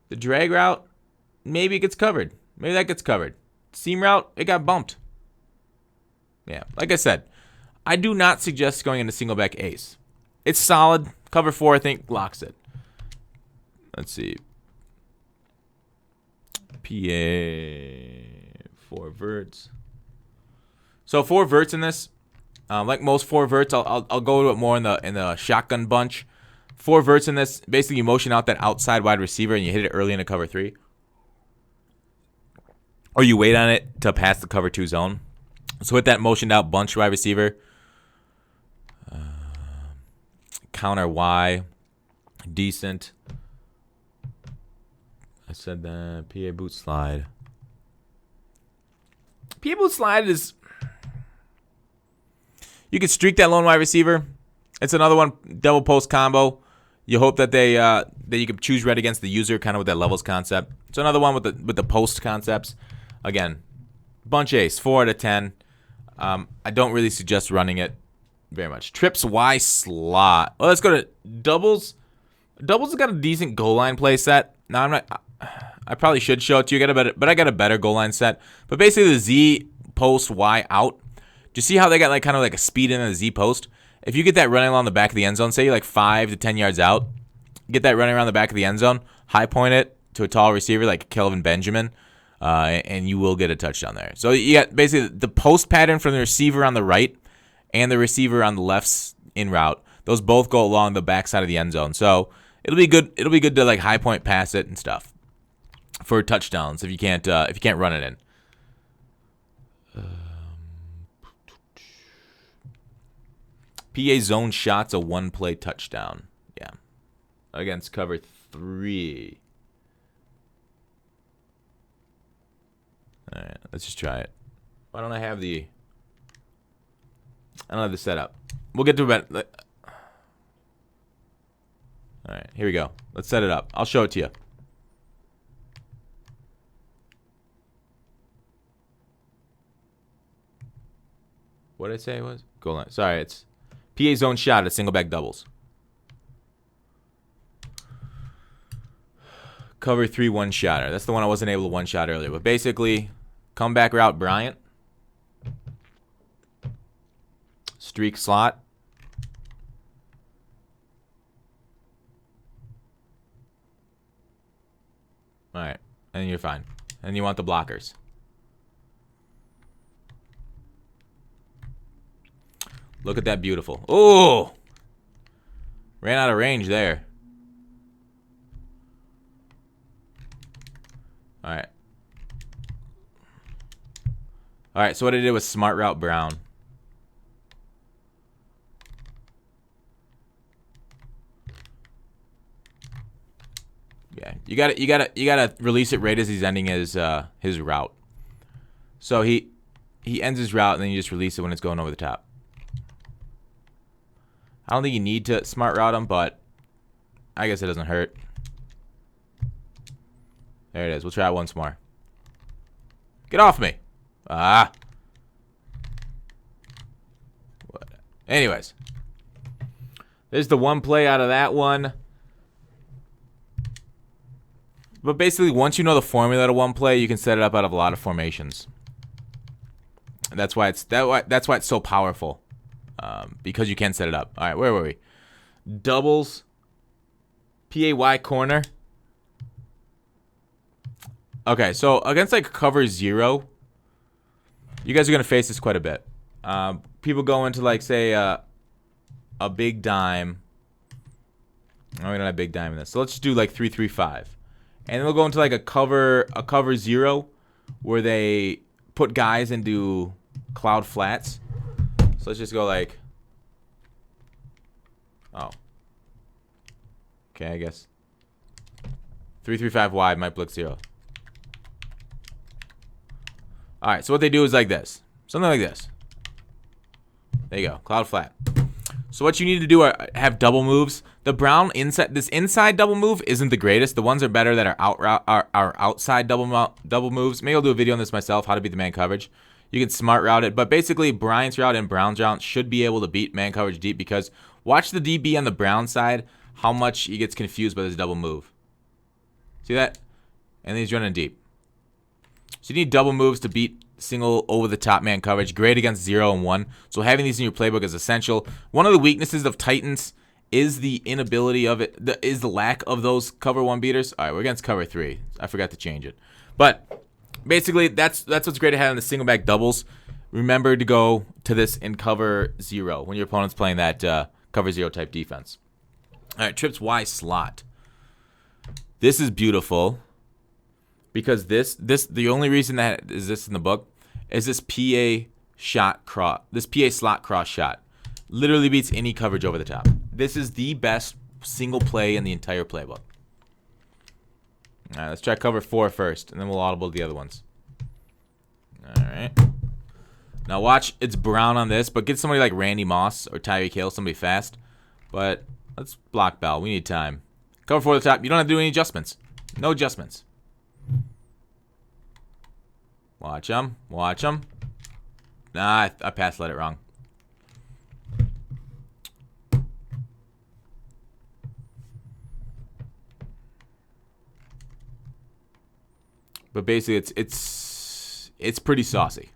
The drag route, maybe it gets covered. Maybe that gets covered. Seam route, it got bumped. Yeah, like I said, I do not suggest going into single back ace. It's solid. Cover 4, I think, locks it. Let's see. PA 4 verts. So 4 verts in this. Like most 4 verts, I'll go to it more in the shotgun bunch. 4 verts in this. Basically, you motion out that outside wide receiver and you hit it early into cover 3. Or you wait on it to pass the cover 2 zone. So with that motioned out bunch wide receiver. Counter Y. Decent. I said that. PA boot slide. PA boot slide is... You can streak that lone wide receiver. It's another one, double post combo. You hope that that you can choose red against the user, kind of with that levels concept. It's another one with the post concepts. Again, bunch ace, 4 out of 10. I don't really suggest running it very much. Trips Y slot. Well, let's go to doubles. Doubles has got a decent goal line play set. Now I'm not. I probably should show it to you. But I got a better goal line set. But basically the Z post Y out. Do you see how they got like kind of like a speed in the Z post? If you get that running along the back of the end zone, say you're like 5 to 10 yards out, get that running around the back of the end zone, high point it to a tall receiver like Kelvin Benjamin, and you will get a touchdown there. So you got basically the post pattern from the receiver on the right and the receiver on the left in route. Those both go along the back side of the end zone. So it'll be good. It'll be good to like high point pass it and stuff for touchdowns if you can't run it in. PA zone shots a 1-play touchdown. Yeah. Against cover 3. All right, let's just try it. Why don't I have the... I don't have the setup. We'll get to it. All right, here we go. Let's set it up. I'll show it to you. What did I say it was? Goal line. Sorry, it's... PA zone shot at single back doubles. Cover 3 one-shotter. That's the one I wasn't able to one-shot earlier. But basically, comeback route Bryant. Streak slot. Alright. And you're fine. And you want the blockers. Look at that beautiful. Oh! Ran out of range there. Alright. Alright, so what I did was smart route Brown. Yeah, you gotta release it right as he's ending his route. So he ends his route and then you just release it when it's going over the top. I don't think you need to smart route him, but I guess it doesn't hurt. There it is. We'll try it once more. Get off me. Ah. What? Anyways. There's the one play out of that one. But basically, once you know the formula to one play, you can set it up out of a lot of formations. And that's why it's so powerful. Because you can set it up. All right, where were we? Doubles. PAY corner. Okay, so against like cover 0, you guys are gonna face this quite a bit. People go into like say a big dime. Oh, we don't have big dime in this. So let's just do like 3-3-5, and then they'll go into like a cover 0 where they put guys into cloud flats. So let's just go like, oh, okay, I guess 3-3-5 wide might blitz 0. All right, so what they do is like this, something like this. There you go, cloud flat. So what you need to do are have double moves. The Brown this inside double move isn't the greatest. The ones that are better that are outside double moves. Maybe I'll do a video on this myself, how to beat the man coverage. You can smart route it, but basically Bryant's route and Brown's route should be able to beat man coverage deep because watch the DB on the Brown side, how much he gets confused by this double move. See that? And then he's running deep. So you need double moves to beat single over-the-top man coverage. Great against 0 and 1. So having these in your playbook is essential. One of the weaknesses of Titans is the inability of it, is the lack of those cover 1 beaters. All right, we're against cover 3. I forgot to change it. But basically, that's what's great to have in the single back doubles. Remember to go to this in cover 0 when your opponent's playing that cover 0 type defense. All right, trips Y slot. This is beautiful because the only reason that is this in the book is this PA shot cross, this PA slot cross shot literally beats any coverage over the top. This is the best single play in the entire playbook. All right, let's try cover 4 first, and then we'll audible the other ones. All right. Now watch, it's brown on this, but get somebody like Randy Moss or Tyreek Hill, somebody fast. But let's block Bell. We need time. Cover 4 at the top. You don't have to do any adjustments. No adjustments. Watch them. Watch them. Nah, I passed let it wrong. But basically, it's pretty saucy.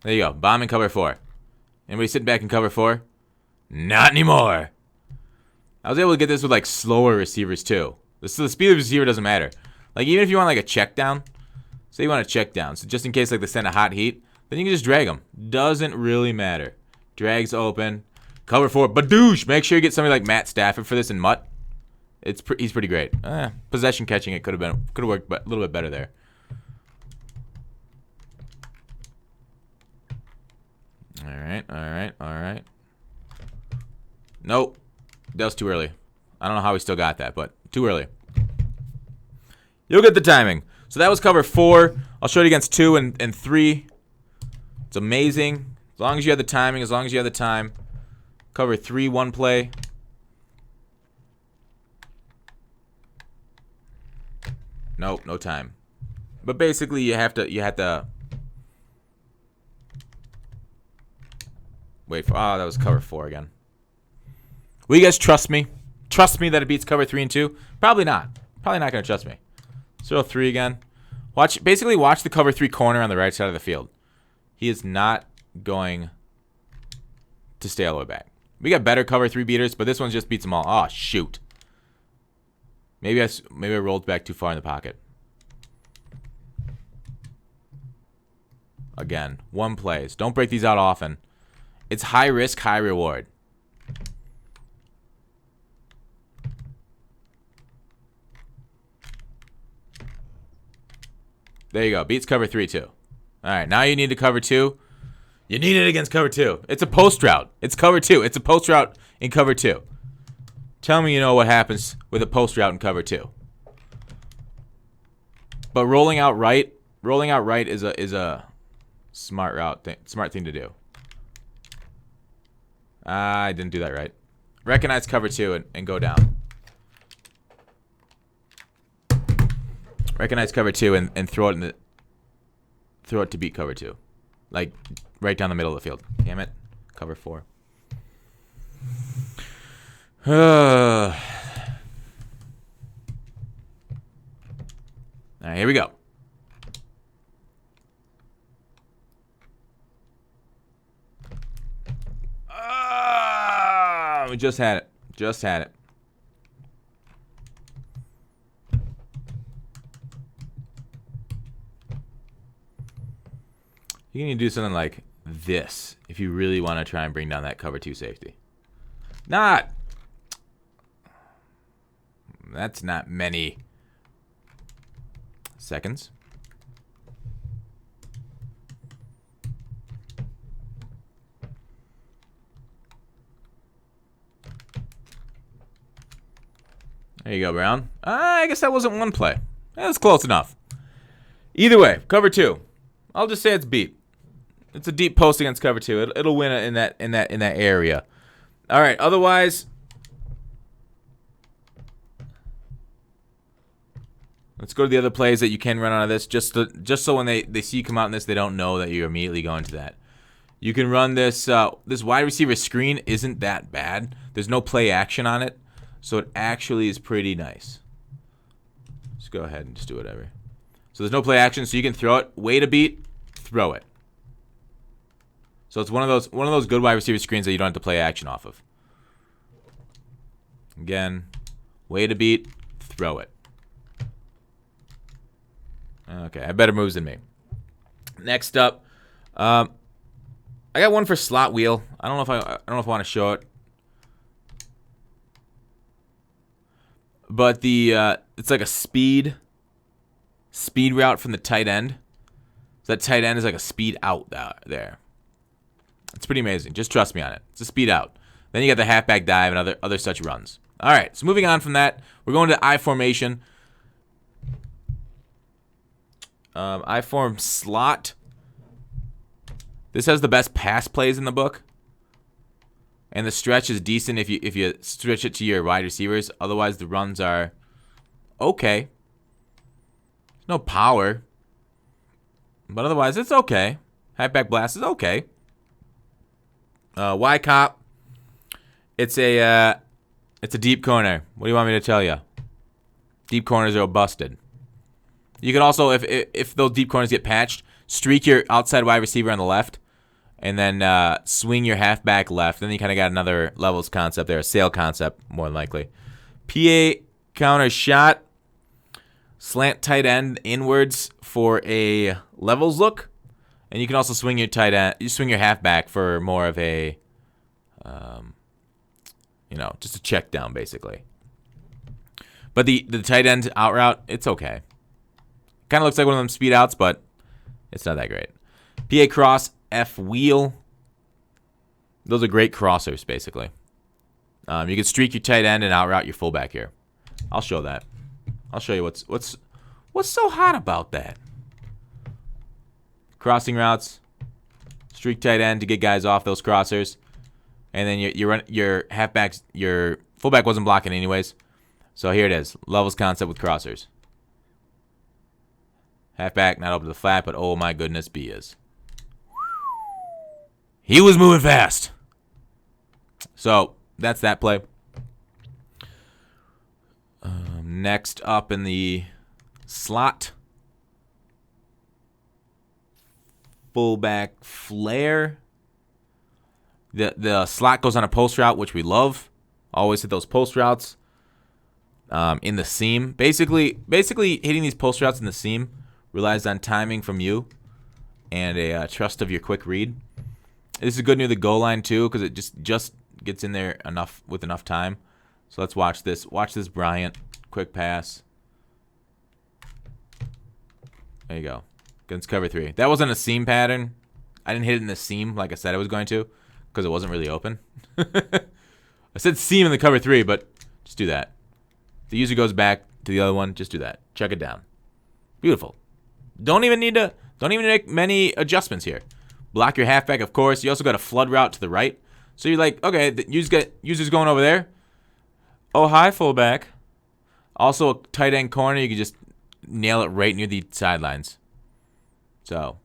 There you go. Bomb in cover 4. Anybody sitting back in cover 4? Not anymore. I was able to get this with like slower receivers too. The speed of the receiver doesn't matter. Like even if you want like a check down, say you want a check down, so just in case like they send a hot heat, then you can just drag them. Doesn't really matter. Drags open. Cover 4. Badoosh! Make sure you get somebody like Matt Stafford for this in Mutt. He's pretty great. Possession catching it could have worked a little bit better there. All right. Nope. That was too early. I don't know how we still got that, but too early. You'll get the timing. So that was cover 4. I'll show you against 2 and 3. It's amazing. As long as you have the timing, as long as you have the time. Cover 3, 1 play. Nope, no time. But basically you have to wait for, that was cover 4 again. Will you guys trust me? Trust me that it beats cover 3 and 2? Probably not. Probably not going to trust me. 0-3 again. Basically watch the cover 3 corner on the right side of the field. He is not going to stay all the way back. We got better cover 3 beaters, but this one just beats them all. Oh, shoot. Maybe I rolled back too far in the pocket. Again, 1 plays. Don't break these out often. It's high risk, high reward. There you go. Beats cover 3 too. All right, now you need to cover 2. You need it against cover 2. It's a post route. It's cover 2. It's a post route in cover 2. Tell me you know what happens with a post route in cover 2. But rolling out right is a smart thing to do. I didn't do that right. Recognize cover 2 and go down. Recognize cover 2 and throw it to beat cover 2. Like right down the middle of the field. Damn it. Cover 4. All right, here we go. We just had it. Just had it. You need to do something like this if you really want to try and bring down that cover 2 safety. That's not many seconds. There you go, Brown. I guess that wasn't 1 play. That was close enough. Either way, cover 2. I'll just say it's beat. It's a deep post against cover 2. It'll win in that area. All right. Otherwise, let's go to the other plays that you can run out of this. Just so when they see you come out in this, they don't know that you're immediately going to that. You can run this. This wide receiver screen isn't that bad. There's no play action on it, so it actually is pretty nice. Just go ahead and just do whatever. So there's no play action, so you can throw it. Wait a beat, throw it. So it's one of those good wide receiver screens that you don't have to play action off of. Again, wait a beat, throw it. Okay, I have better moves than me. Next up, I got one for slot wheel. I don't know if I want to show it, but it's like a speed route from the tight end. So that tight end is like a speed out there. It's pretty amazing. Just trust me on it. It's a speed out. Then you got the halfback dive and other such runs. All right, so moving on from that, we're going to I formation. I form slot. This has the best pass plays in the book, and the stretch is decent if you stretch it to your wide receivers. Otherwise, the runs are okay. There's no power, but otherwise it's okay. Halfback blast is okay. Y cop. It's a deep corner. What do you want me to tell you? Deep corners are busted. You can also, if those deep corners get patched, streak your outside wide receiver on the left, and then swing your halfback left. Then you kind of got another levels concept there, a sail concept more than likely. PA counter shot, slant tight end inwards for a levels look, and you can also swing your tight end. You swing your halfback for more of a, just a check down basically. But the tight end out route, it's okay. Kind of looks like one of them speed outs, but it's not that great. PA cross, F wheel. Those are great crossers, basically. You can streak your tight end and out route your fullback here. I'll show that. I'll show you what's so hot about that. Crossing routes, streak tight end to get guys off those crossers, and then your halfbacks, your fullback wasn't blocking anyways. So here it is, levels concept with crossers. Halfback, not open to the flat, but oh my goodness, B is. He was moving fast. So that's that play. Next up in the slot, fullback flare. The slot goes on a post route, which we love. Always hit those post routes in the seam. Basically hitting these post routes in the seam relies on timing from you and a trust of your quick read. This is good near the goal line too, because it just gets in there with enough time. So let's watch this. Watch this Bryant quick pass. There you go. Against cover 3. That wasn't a seam pattern. I didn't hit it in the seam like I said I was going to, because it wasn't really open. I said seam in the cover 3, but just do that. If the user goes back to the other one, just do that. Check it down. Beautiful. Don't even need to make many adjustments here. Block your halfback, of course. You also got a flood route to the right. So you're like, okay, the user's going over there. Oh, hi, fullback. Also, a tight end corner. You can just nail it right near the sidelines. So,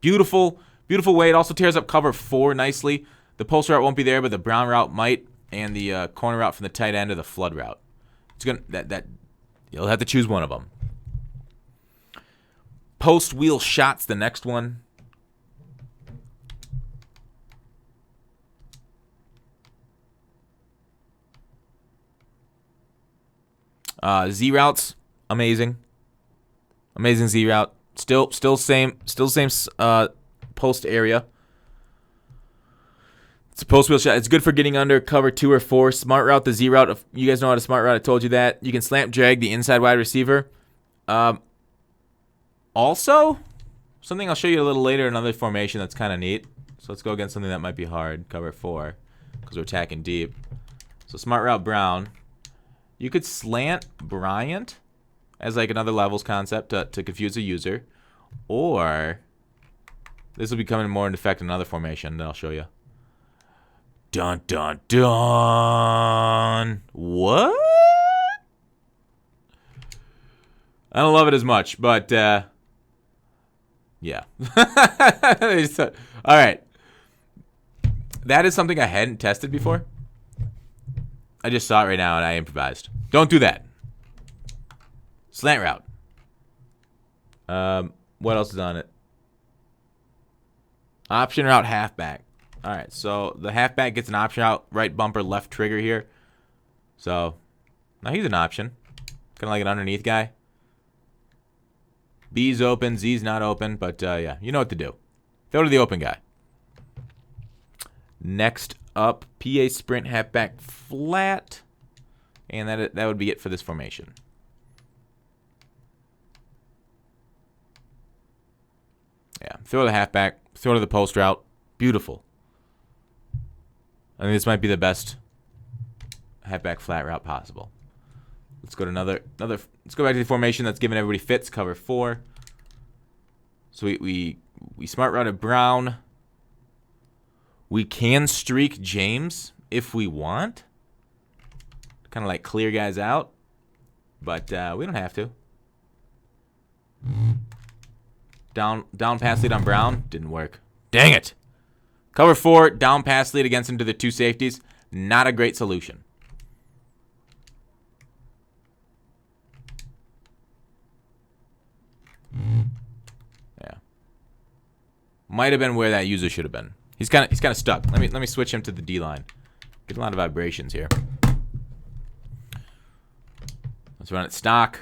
beautiful, beautiful way. It also tears up cover 4 nicely. The post route won't be there, but the brown route might, and the corner route from the tight end or the flood route. It's gonna that you'll have to choose one of them. Post wheel shots, the next one. Z routes, amazing Z route. Still same post area. It's a post wheel shot. It's good for getting under cover 2 or 4. Smart route, the Z route. If you guys know how to smart route, I told you that. You can slant drag the inside wide receiver. Also, something I'll show you a little later, another formation that's kind of neat. So let's go against something that might be hard, cover 4, because we're attacking deep. So smart route Brown. You could slant Bryant as like another levels concept to confuse a user. Or this will be coming more into effect in another formation that I'll show you. Dun, dun, dun. What? I don't love it as much, but yeah. All right. That is something I hadn't tested before. I just saw it right now and I improvised. Don't do that. Slant route. What else is on it? Option route halfback. All right, so the halfback gets an option route, right bumper, left trigger here. So now he's an option. Kind of like an underneath guy. B's open, Z's not open, but yeah, you know what to do. Throw to the open guy. Next up, PA sprint halfback flat. And that would be it for this formation. Yeah, throw the halfback, throw to the post route. Beautiful. I think this might be the best halfback flat route possible. Let's go to another. Let's go back to the formation that's giving everybody fits. Cover 4. So we smart routed Brown. We can streak James if we want. Kind of like clear guys out, but we don't have to. Down pass lead on Brown didn't work. Dang it! Cover 4, down pass lead against him to the 2 safeties. Not a great solution. Yeah. Might have been where that user should have been. He's kind of stuck. Let me switch him to the D line. Get a lot of vibrations here. Let's run it stock.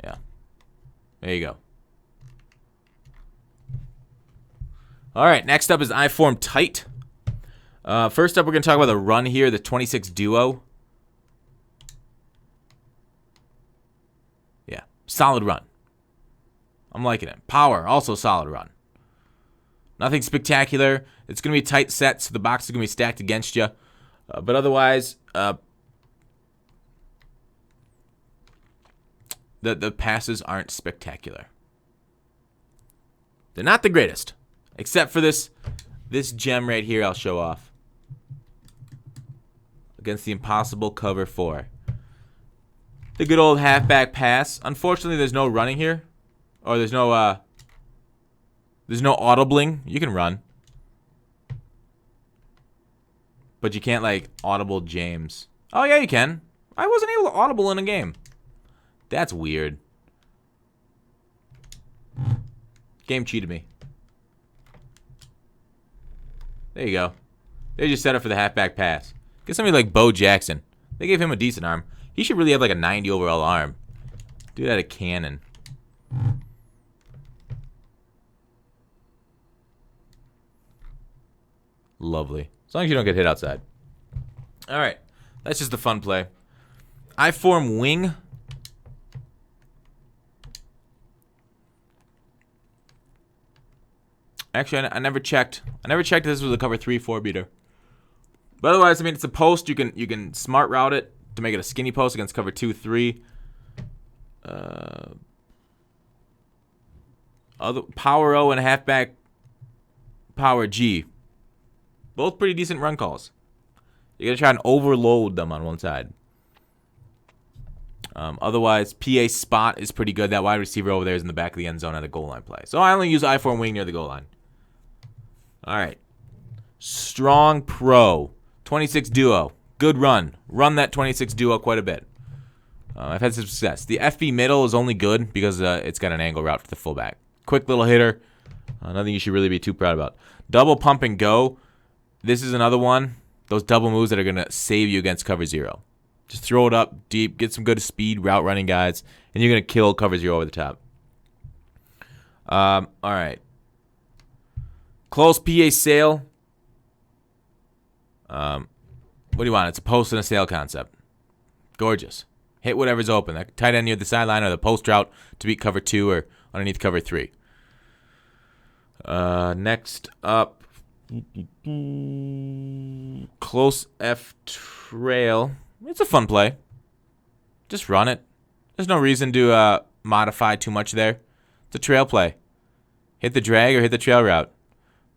Yeah. There you go. All right, next up is I form tight. First up, we're going to talk about the run here, the 26 duo. Yeah, solid run. I'm liking it. Power, also solid run. Nothing spectacular. It's going to be a tight set, so the box is going to be stacked against you. But otherwise, the passes aren't spectacular. They're not the greatest. Except for this gem right here I'll show off. Against the impossible cover 4. The good old halfback pass. Unfortunately, there's no running here. Or there's no audibling. You can run. But you can't, like, audible James. Oh, yeah, you can. I wasn't able to audible in a game. That's weird. Game cheated me. There you go. They just set up for the halfback pass. Get somebody like Bo Jackson. They gave him a decent arm. He should really have like a 90 overall arm. Dude had a cannon. Lovely. As long as you don't get hit outside. All right. That's just a fun play. I form wing. Actually, I never checked. I never checked if this was a cover 3-4 beater. But otherwise, I mean, it's a post. You can smart route it to make it a skinny post against cover 2-3. Other power O and halfback power G. Both pretty decent run calls. You gotta try and overload them on one side. Otherwise, PA spot is pretty good. That wide receiver over there is in the back of the end zone at a goal line play. So I only use I form wing near the goal line. All right. Strong pro. 26 duo. Good run. Run that 26 duo quite a bit. I've had some success. The FB middle is only good because it's got an angle route for the fullback. Quick little hitter. Nothing you should really be too proud about. Double pump and go. This is another one. Those double moves that are going to save you against cover 0. Just throw it up deep. Get some good speed route running guys. And you're going to kill cover 0 over the top. All right. Close PA sail. What do you want? It's a post and a sail concept. Gorgeous. Hit whatever's open. That tight end near the sideline or the post route to beat cover 2 or underneath cover 3. Next up. Close F trail. It's a fun play. Just run it. There's no reason to modify too much there. It's a trail play. Hit the drag or hit the trail route.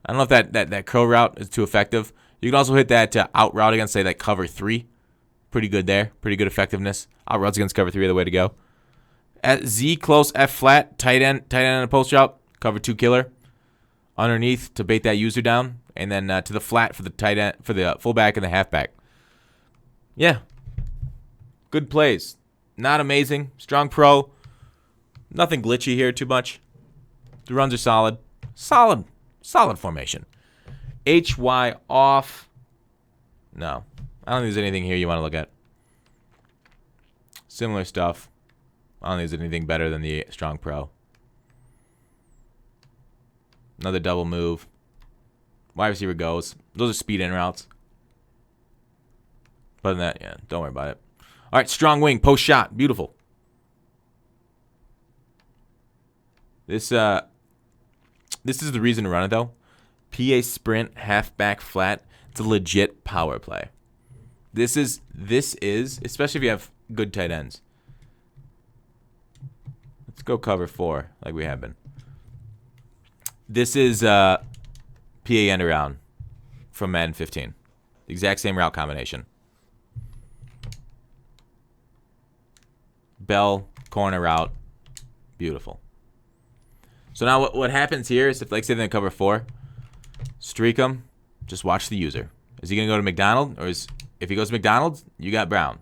I don't know if that curl route is too effective. You can also hit that out route against, say, like cover 3. Pretty good there. Pretty good effectiveness. Out routes against cover 3 are the way to go. At Z close F flat, tight end on a post route, cover 2 killer. Underneath to bait that user down, and then to the flat for the tight end, for the fullback and the halfback. Yeah, good plays. Not amazing. Strong pro. Nothing glitchy here too much. The runs are solid. Solid formation. HY off. No. I don't think there's anything here you want to look at. Similar stuff. I don't think there's anything better than the strong pro. Another double move. Wide receiver goes. Those are speed in routes. Other than that, yeah, don't worry about it. All right, strong wing, post shot. Beautiful. This is the reason to run it, though. PA sprint, halfback flat. It's a legit power play. This is, especially if you have good tight ends. Let's go cover 4 like we have been. This is PA end around from Madden 15. The exact same route combination. Bell, corner route. Beautiful. So now what happens here is if, like, say they're in cover 4, streak them, just watch the user. Is he going to go to McDonald? Or if he goes to McDonald's, you got Brown.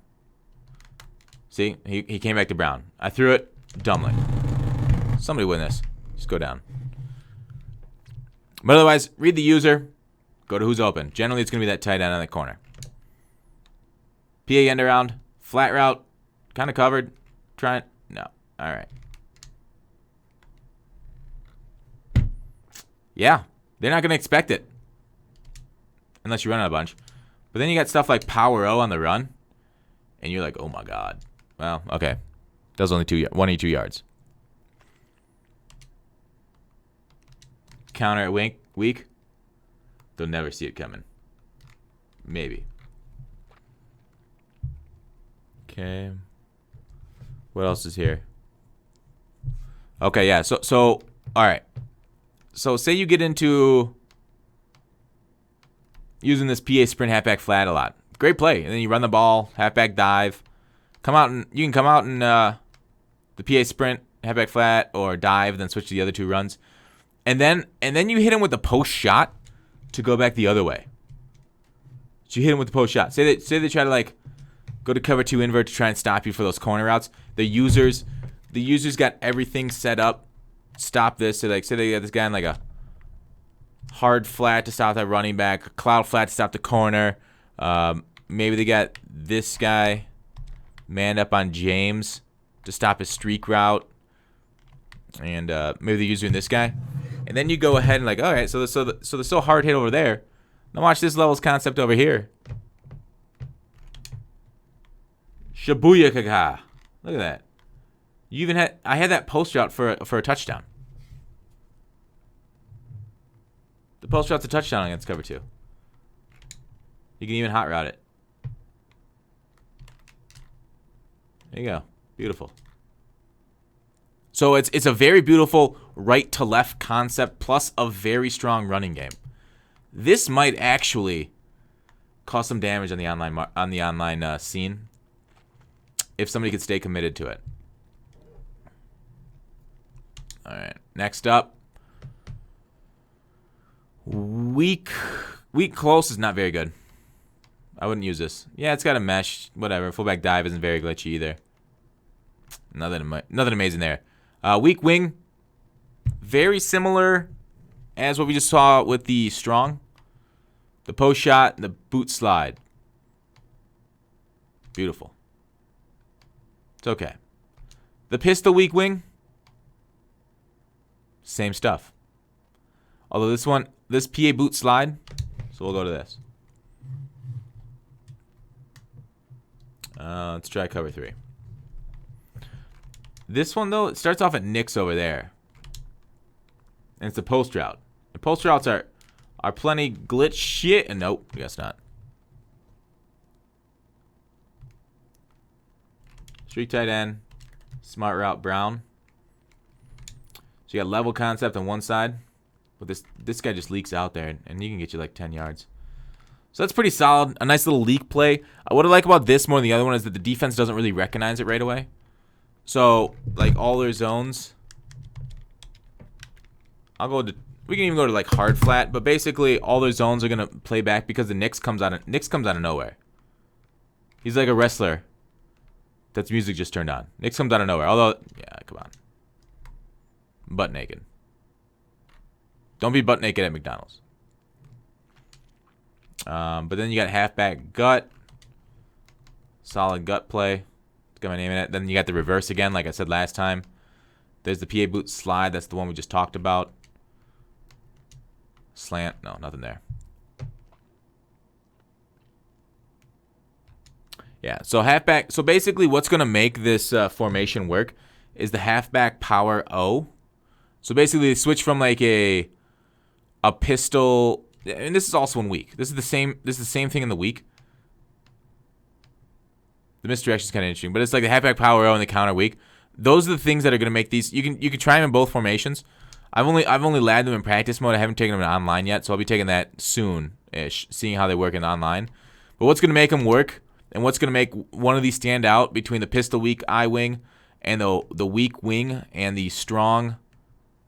See? He came back to Brown. I threw it. Dumbly. Somebody win this. Just go down. But otherwise, read the user. Go to who's open. Generally, it's going to be that tight end on the corner. PA end around. Flat route. Kind of covered. Try it. No. All right. Yeah. They're not going to expect it. Unless you run out a bunch. But then you got stuff like Power O on the run. And you're like, oh my God. Well, okay. That was only 182 yards. Counter at weak. They'll never see it coming. Maybe. Okay. What else is here? Okay, yeah. So all right. So say you get into using this PA sprint halfback flat a lot. Great play. And then you run the ball, halfback dive. You can come out in the PA sprint, halfback flat, or dive, then switch to the other 2 runs. And then you hit him with the post shot to go back the other way. So you hit him with the post shot. Say they try to, like, go to cover 2 invert to try and stop you for those corner routes. The users got everything set up. Stop this. So, like, say they got this guy in, like, a hard flat to stop that running back, a cloud flat to stop the corner. Maybe they got this guy manned up on James to stop his streak route. And maybe they're using this guy. And then you go ahead and, like, all right, so they're so hard hit over there. Now watch this level's concept over here. Shabuyakaka. Look at that. You even I had that post route for a touchdown. The post route's a touchdown against cover 2. You can even hot route it. There you go. Beautiful. So it's a very beautiful right to left concept plus a very strong running game. This might actually cause some damage on the online scene if somebody could stay committed to it. All right, next up, weak close is not very good. I wouldn't use this. Yeah, it's got a mesh, whatever. Fullback dive isn't very glitchy either. Nothing amazing there. Weak wing, very similar as what we just saw with the strong. The post shot, and the boot slide. Beautiful. It's okay. The pistol weak wing, same stuff. Although this PA boot slide, so we'll go to this. Let's try cover 3. This one, though, it starts off at Nick's over there. And it's a post route. The post routes are plenty glitch shit. And nope, I guess not. Streak tight end. Smart route Brown. So you got level concept on one side. But this guy just leaks out there. And he can get you like 10 yards. So that's pretty solid. A nice little leak play. What I like about this more than the other one is that the defense doesn't really recognize it right away. So, like, all their zones. We can even go to, like, hard flat. But basically, all their zones are going to play back because the Knicks comes out of nowhere. He's like a wrestler. That's music just turned on. Nick's comes out of nowhere. Although, yeah, come on. Butt naked. Don't be butt naked at McDonald's. But then you got halfback gut. Solid gut play. Got my name in it. Then you got the reverse again, like I said last time. There's the PA boot slide. That's the one we just talked about. Slant. No, nothing there. Yeah, so halfback. So basically what's going to make this formation work is the halfback power O. So basically they switch from like a pistol, and this is also in weak. This is the same thing in the weak. The misdirection is kind of interesting, but it's like the halfback power O and the counter weak. Those are the things that are going to make these. You can try them in both formations. I've only ladded them in practice mode. I haven't taken them in online yet, so I'll be taking that soon-ish, seeing how they work in online. But what's going to make them work, and what's going to make one of these stand out between the pistol weak I wing and the weak wing and the strong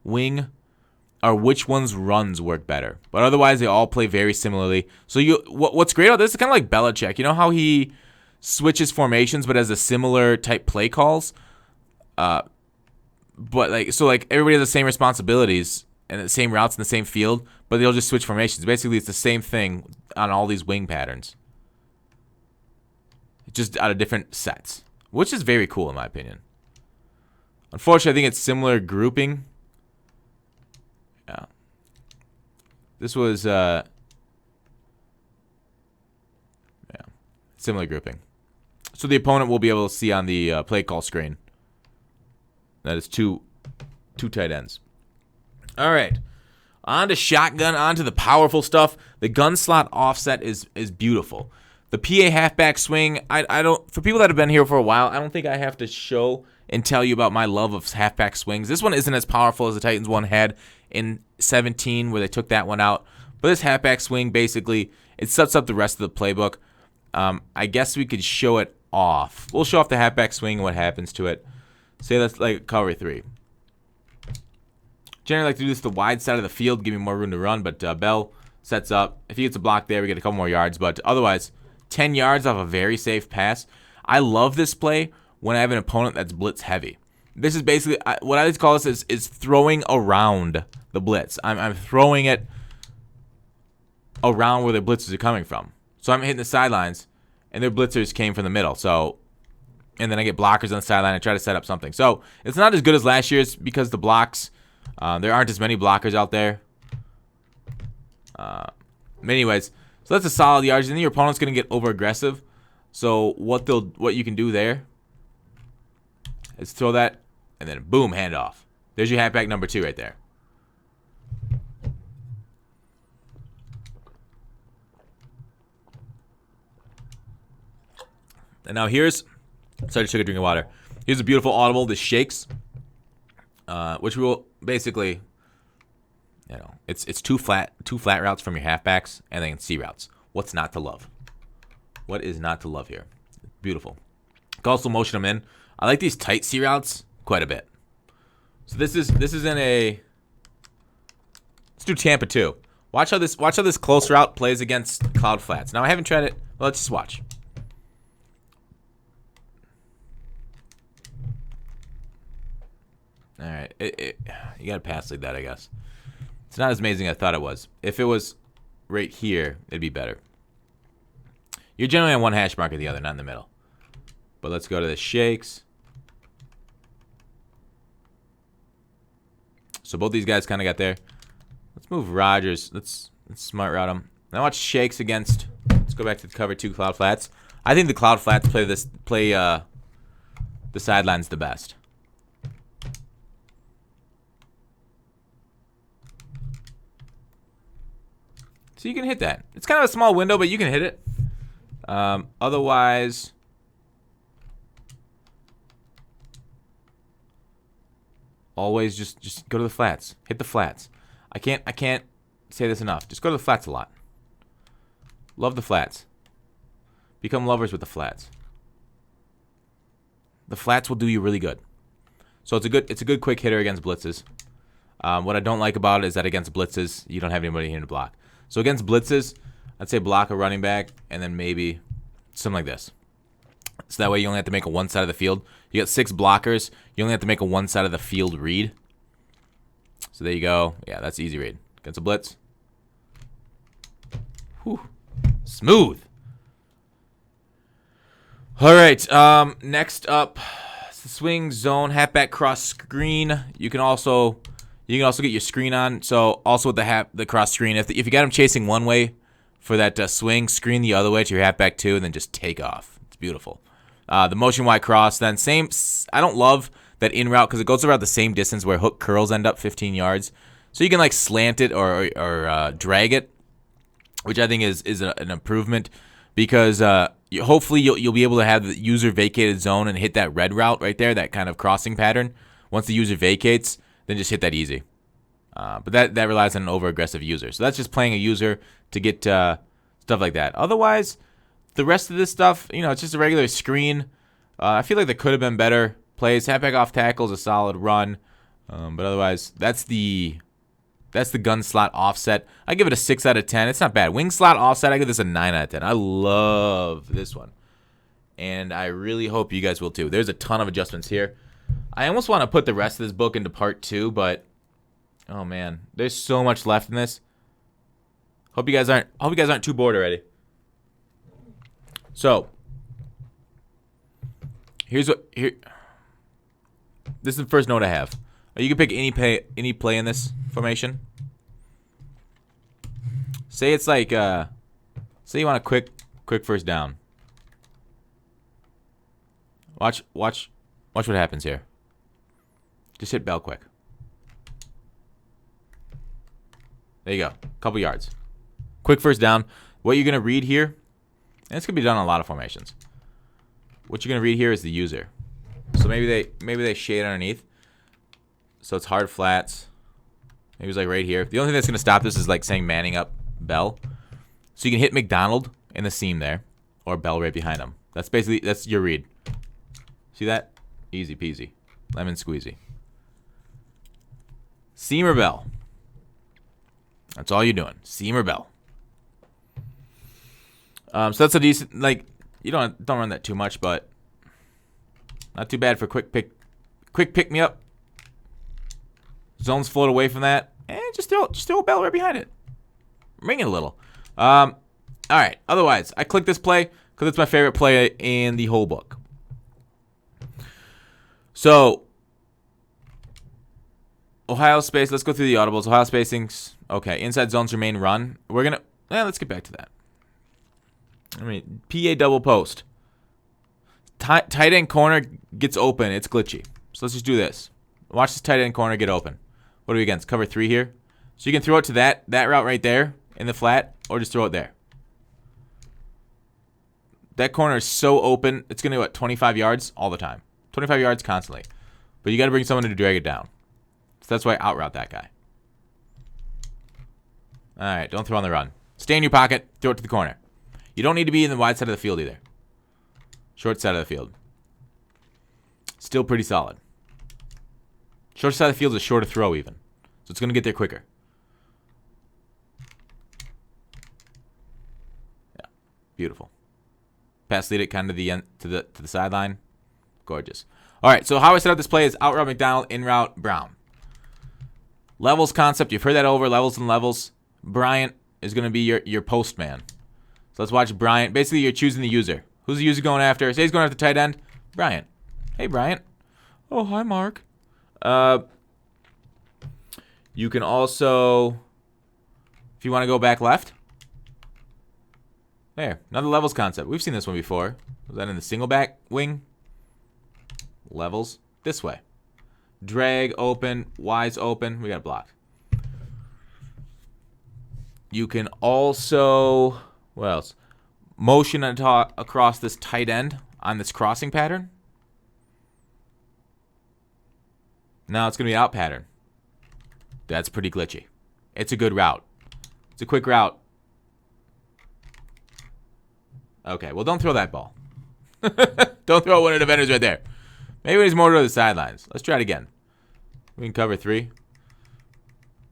wing are which one's runs work better. But otherwise, they all play very similarly. So what's great about this is kind of like Belichick. You know how he switches formations but has a similar type play calls? But like everybody has the same responsibilities and the same routes in the same field, but they'll just switch formations. Basically, it's the same thing on all these wing patterns. Just out of different sets, which is very cool in my opinion. Unfortunately, I think it's similar grouping. Yeah. This was similar grouping. So the opponent will be able to see on the play call screen that it's two tight ends. All right. On to shotgun, on to the powerful stuff. The gun slot offset is beautiful. The PA halfback swing, I don't, for people that have been here for a while, I don't think I have to show and tell you about my love of halfback swings. This one isn't as powerful as the Titans one had in 17 where they took that one out. But this halfback swing, basically, it sets up the rest of the playbook. I guess we could show it off. We'll show off the halfback swing and what happens to it. Say that's like cover 3. Generally like to do this to the wide side of the field, give me more room to run, but Bell sets up. If he gets a block there, we get a couple more yards, but otherwise, 10 yards off a very safe pass. I love this play when I have an opponent that's blitz heavy. This is basically, what I like to call this is throwing around the blitz. I'm throwing it around where the blitzers are coming from. So I'm hitting the sidelines, and their blitzers came from the middle. So, and then I get blockers on the sideline and try to set up something. So it's not as good as last year's because the blocks, there aren't as many blockers out there. Anyways, so that's a solid yardage. And then your opponent's going to get over aggressive. So what you can do there is throw that, and then boom, handoff. There's your halfback number 2 right there. And now here's, sorry, I took a drink of water. Here's a beautiful audible, the shakes, which we will basically, you know, it's two flat routes from your halfbacks and then C routes. What's not to love? What is not to love here? Beautiful. You can also motion them in. I like these tight C routes quite a bit. So this is in a. Let's do Tampa 2. Watch how this close route plays against Cloud Flats. Now I haven't tried it. Well, let's just watch. All right, you gotta pass like that, I guess. It's not as amazing as I thought it was. If it was right here, it'd be better. You're generally on one hash mark or the other, not in the middle. But let's go to the shakes. So both these guys kind of got there. Let's move Rodgers. Let's smart route him. Now watch shakes against. Let's go back to the cover 2 Cloud Flats. I think the Cloud Flats play the sidelines the best. So you can hit that. It's kind of a small window, but you can hit it. Otherwise, always just go to the flats. Hit the flats. I can't say this enough. Just go to the flats a lot. Love the flats. Become lovers with the flats. The flats will do you really good. So it's a good quick hitter against blitzes. What I don't like about it is that against blitzes, you don't have anybody here to block. So against blitzes, I'd say block a running back and then maybe something like this. So that way you only have to make a one side of the field. You got 6 blockers. You only have to make a one side of the field read. So there you go. Yeah, that's easy read. Against a blitz. Whew. Smooth. All right. Next up, swing zone halfback cross screen. You can also get your screen on. So also with the cross screen, if you got him chasing one way for that swing, screen the other way to your halfback too, and then just take off. It's beautiful. The motion wide cross, then same. I don't love that in route because it goes about the same distance where hook curls end up 15 yards. So you can like slant it or drag it, which I think is an improvement because hopefully you'll be able to have the user vacated zone and hit that red route right there, that kind of crossing pattern. Once the user vacates, then just hit that easy. But that relies on an over-aggressive user. So that's just playing a user to get stuff like that. Otherwise, the rest of this stuff, it's just a regular screen. I feel like there could have been better plays. Halfback off tackle is a solid run. But otherwise, that's the gun slot offset. I give it a 6 out of 10. It's not bad. Wing slot offset, I give this a 9 out of 10. I love this one. And I really hope you guys will too. There's a ton of adjustments here. I almost want to put the rest of this book into part 2, but oh man, there's so much left in this. Hope you guys aren't too bored already. So, this is the first note I have. You can pick any play in this formation. Say it's like say you want a quick first down. Watch what happens here. Just hit Bell quick. There you go. Couple yards. Quick first down. What you're going to read here, and it's going to be done on a lot of formations. What you're going to read here is the user. So maybe they shade underneath. So it's hard flats. Maybe it's like right here. The only thing that's going to stop this is like saying Manning up Bell. So you can hit McDonald in the seam there, or Bell right behind him. That's your read. See that? Easy peasy. Lemon squeezy. Seam or Bell. That's all you're doing. Seam or Bell. So that's a decent, like, you don't run that too much, but not too bad for quick pick me up. Zones float away from that, and just throw a Bell right behind it. Ring it a little. All right. Otherwise, I click this play because it's my favorite play in the whole book. So, Ohio space. Let's go through the audibles. Ohio spacings. Okay. Inside zones remain run. We're gonna. Let's get back to that. PA double post. Tight end corner gets open. It's glitchy. So let's just do this. Watch this tight end corner get open. What are we against? Cover 3 here. So you can throw it to that route right there in the flat, or just throw it there. That corner is so open. It's going to go at 25 yards all the time. 25 yards constantly. But you got to bring someone to drag it down. So that's why I out-route that guy. All right, don't throw on the run. Stay in your pocket. Throw it to the corner. You don't need to be in the wide side of the field either. Short side of the field. Still pretty solid. Short side of the field is a shorter throw even. So it's going to get there quicker. Yeah. Beautiful. Pass lead it kind of to the sideline. Gorgeous. All right, so how I set up this play is out route McDonald, in route Brown. Levels concept, you've heard that over, levels and levels. Bryant is going to be your post man. So let's watch Bryant. Basically, you're choosing the user. Who's the user going after? Say he's going after tight end. Bryant. Hey, Bryant. Oh, hi, Mark. You can also, if you want to go back left. There, another levels concept. We've seen this one before. Was that in the single back wing? Levels. This way. Drag, open, Y's open. We got it blocked. You can also, what else? Motion across this tight end on this crossing pattern. Now it's going to be out pattern. That's pretty glitchy. It's a good route. It's a quick route. Okay, well, don't throw that ball. Don't throw one of the defenders right there. Maybe he's more to the sidelines. Let's try it again. We can cover 3.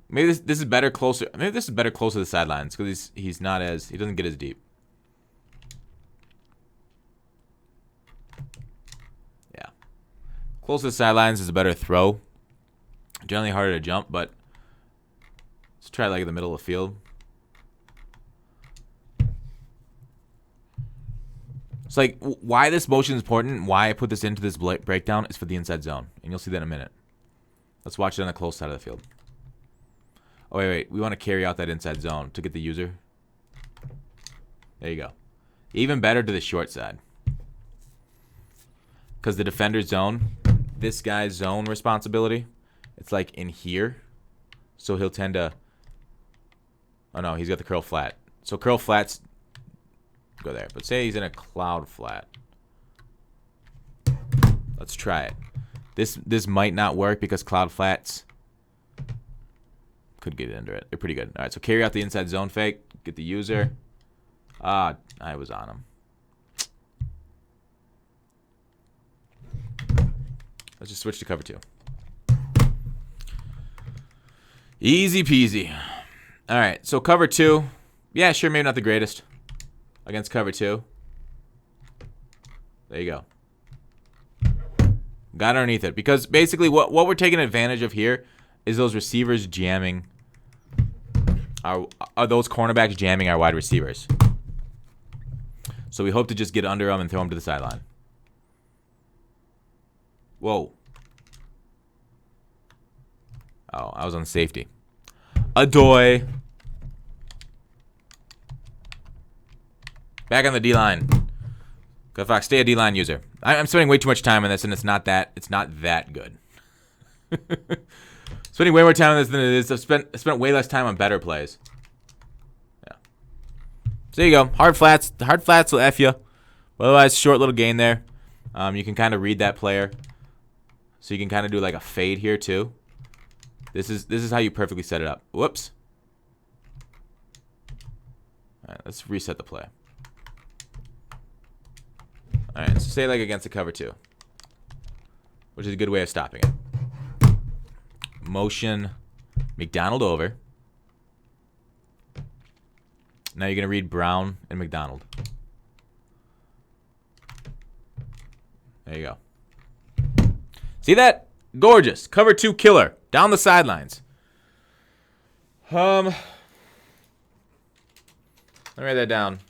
Maybe this is better closer. Maybe this is better closer to the sidelines because he doesn't get as deep. Close to the sidelines is a better throw. Generally harder to jump, but let's try like in the middle of the field. It's like why this motion is important, why I put this into this breakdown is for the inside zone. And you'll see that in a minute. Let's watch it on the close side of the field. Oh, wait. We want to carry out that inside zone to get the user. There you go. Even better to the short side. Because the defender's zone, this guy's zone responsibility, it's like in here. So he'll tend to... Oh, no. He's got the curl flat. So curl flats go there. But say he's in a cloud flat. Let's try it. This might not work because cloud flats could get under it. They're pretty good. All right, so carry out the inside zone fake. Get the user. I was on him. Let's just switch to cover 2. Easy peasy. All right, so cover 2. Yeah, sure, maybe not the greatest against cover 2. There you go. Got underneath it. Because basically what we're taking advantage of here is those receivers jamming are those cornerbacks jamming our wide receivers. So we hope to just get under them and throw them to the sideline. Whoa. Oh, I was on safety. Adoy. Back on the D-line. Good Fox, stay a D-line user. I'm spending way too much time on this, and it's not that good. Spending way more time on this than it is. I've spent way less time on better plays. Yeah. So there you go. Hard flats. The hard flats will F you. But otherwise, short little gain there. You can kind of read that player. So you can kind of do like a fade here too. This is how you perfectly set it up. Whoops. All right, let's reset the play. All right, so say like against the cover 2, which is a good way of stopping it. Motion McDonald over. Now you're going to read Brown and McDonald. There you go. See that? Gorgeous. Cover 2 killer. Down the sidelines. Let me write that down.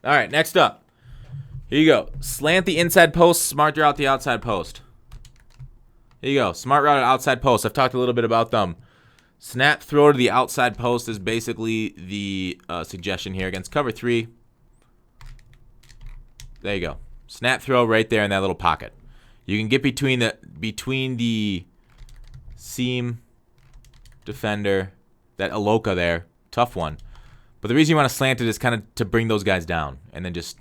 All right, next up. Here you go. Slant the inside post, smart route the outside post. Here you go. Smart route outside post. I've talked a little bit about them. Snap throw to the outside post is basically the suggestion here against cover 3. There you go. Snap throw right there in that little pocket. You can get between the seam defender, that Aloka there, tough one. But the reason you want to slant it is kind of to bring those guys down. And then just,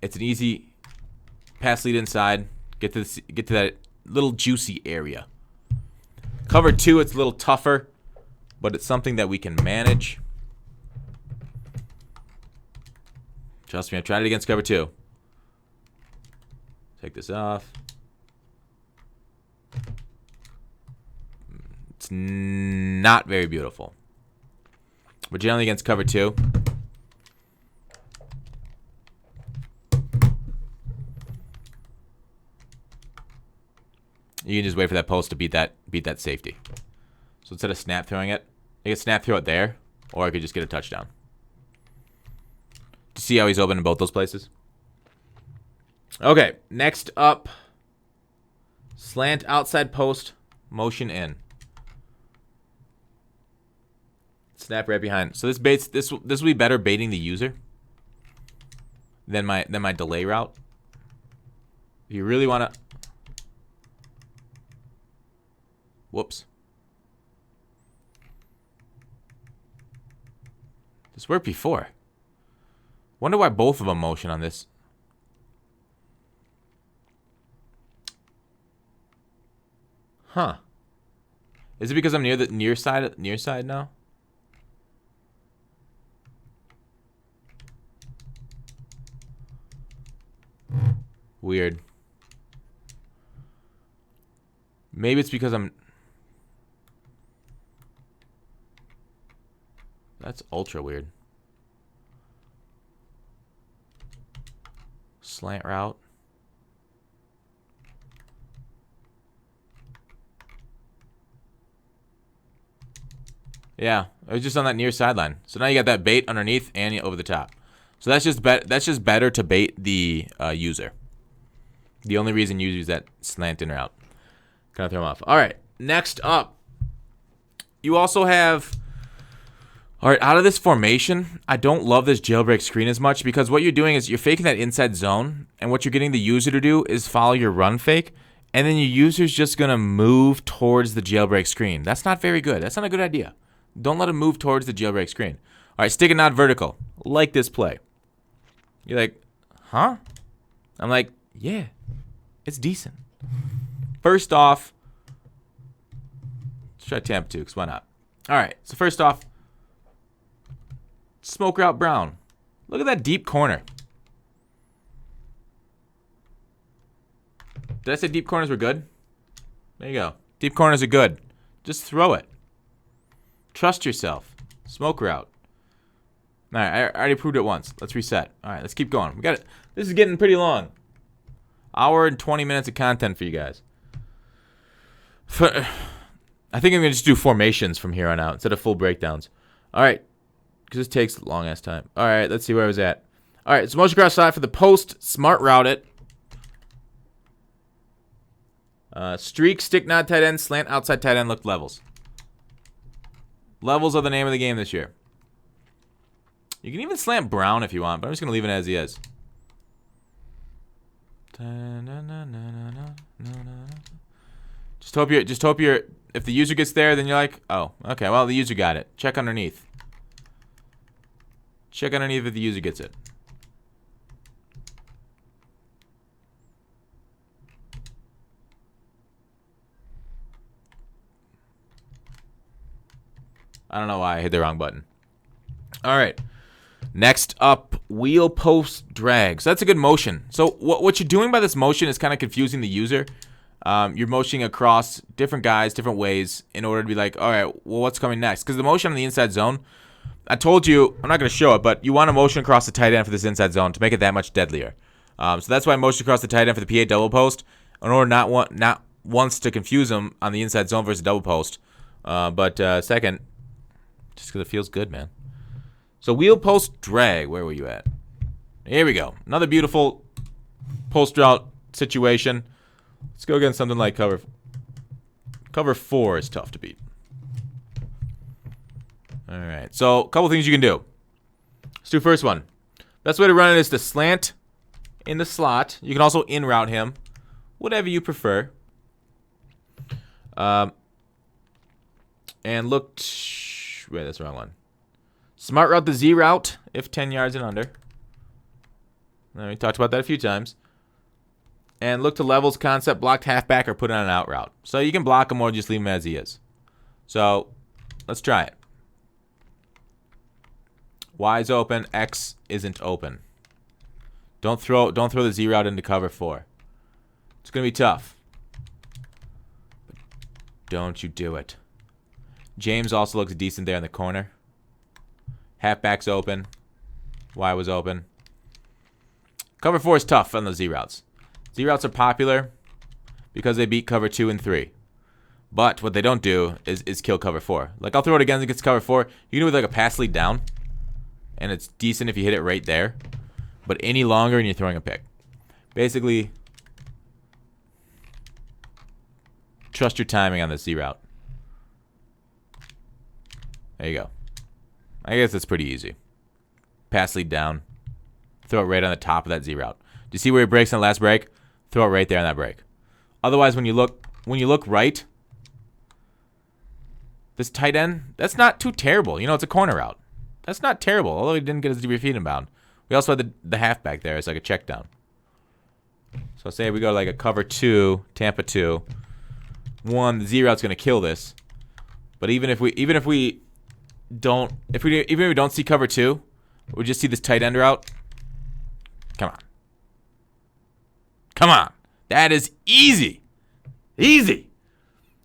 it's an easy pass lead inside. Get to that little juicy area. Cover 2, it's a little tougher. But it's something that we can manage. Trust me, I've tried it against cover 2. Take this off. It's not very beautiful. But generally against cover 2. You can just wait for that post to beat that safety. So instead of snap throwing it, I could snap throw it there, or I could just get a touchdown. To see how he's open in both those places. Okay, next up, slant outside post, motion in. Snap right behind. So this will be better baiting the user than my delay route. If you really want to, whoops. This worked before. Wonder why both of them motion on this. Huh. Is it because I'm near the near side now? Weird. Maybe it's because I'm... That's ultra weird. Slant route. Yeah, it was just on that near sideline. So now you got that bait underneath and over the top. So that's just better to bait the user. The only reason you use that slant in route. Kind of throw him off. All right, next up. You also have... All right, out of this formation, I don't love this jailbreak screen as much because what you're doing is you're faking that inside zone, and what you're getting the user to do is follow your run fake, and then your user's just going to move towards the jailbreak screen. That's not very good. That's not a good idea. Don't let him move towards the jailbreak screen. All right, stick and not vertical. Like this play. You're like, huh? I'm like, yeah, it's decent. First off, let's try Tampa 2, because why not? All right, so first off, smoke route Brown. Look at that deep corner. Did I say deep corners were good? There you go. Deep corners are good. Just throw it. Trust yourself. Smoke route. All right, I already proved it once. Let's reset. All right, let's keep going. We got it. This is getting pretty long. Hour and 20 minutes of content for you guys. I think I'm going to just do formations from here on out instead of full breakdowns. All right. Because this takes a long-ass time. All right, let's see where I was at. All right, so motion cross side for the post. Smart route it. Streak, stick, nod, tight end, slant, outside tight end, look levels. Levels are the name of the game this year. You can even slant Brown if you want, but I'm just going to leave it as he is. Just hope you're, if the user gets there, then you're like, oh, okay, well, the user got it. Check underneath. Check underneath if the user gets it. I don't know why I hit the wrong button. All right. Next up, wheel post drag. So that's a good motion. So what you're doing by this motion is kind of confusing the user. You're motioning across different guys, different ways in order to be like, all right, well, what's coming next? Because the motion on the inside zone, I told you, I'm not going to show it, but you want to motion across the tight end for this inside zone to make it that much deadlier. So that's why I motion across the tight end for the PA double post in order not once to confuse them on the inside zone versus double post, but second, just because it feels good, man. So wheel post drag, where were you at? Here we go. Another beautiful post route situation. Let's go against something like cover. Cover 4 is tough to beat. All right, so a couple things you can do. Let's do first one. Best way to run it is to slant in the slot. You can also in-route him, whatever you prefer. And look, wait, that's the wrong one. Smart route the Z route if 10 yards and under. We talked about that a few times. And look to levels, concept, blocked halfback, or put on an out route. So you can block him or just leave him as he is. So let's try it. Y is open, X isn't open. Don't throw the Z route into cover 4. It's gonna be tough. But don't you do it. James also looks decent there in the corner. Halfback's open. Y was open. Cover 4 is tough on the Z routes. Z routes are popular because they beat cover 2 and 3. But what they don't do is kill cover 4. Like, I'll throw it against cover 4. You can do it with like a pass lead down. And it's decent if you hit it right there. But any longer and you're throwing a pick. Basically, trust your timing on the Z route. There you go. I guess that's pretty easy. Pass lead down. Throw it right on the top of that Z route. Do you see where he breaks on the last break? Throw it right there on that break. Otherwise, when you look right, this tight end, that's not too terrible. You know, it's a corner route. That's not terrible, although he didn't get his feet inbound. We also had the halfback there. It's like a check down. So say we go like a cover 2, Tampa 2. 1, the Z route's gonna kill this. But even if we don't see cover 2, we just see this tight end route. Come on. Come on. That is easy. Easy.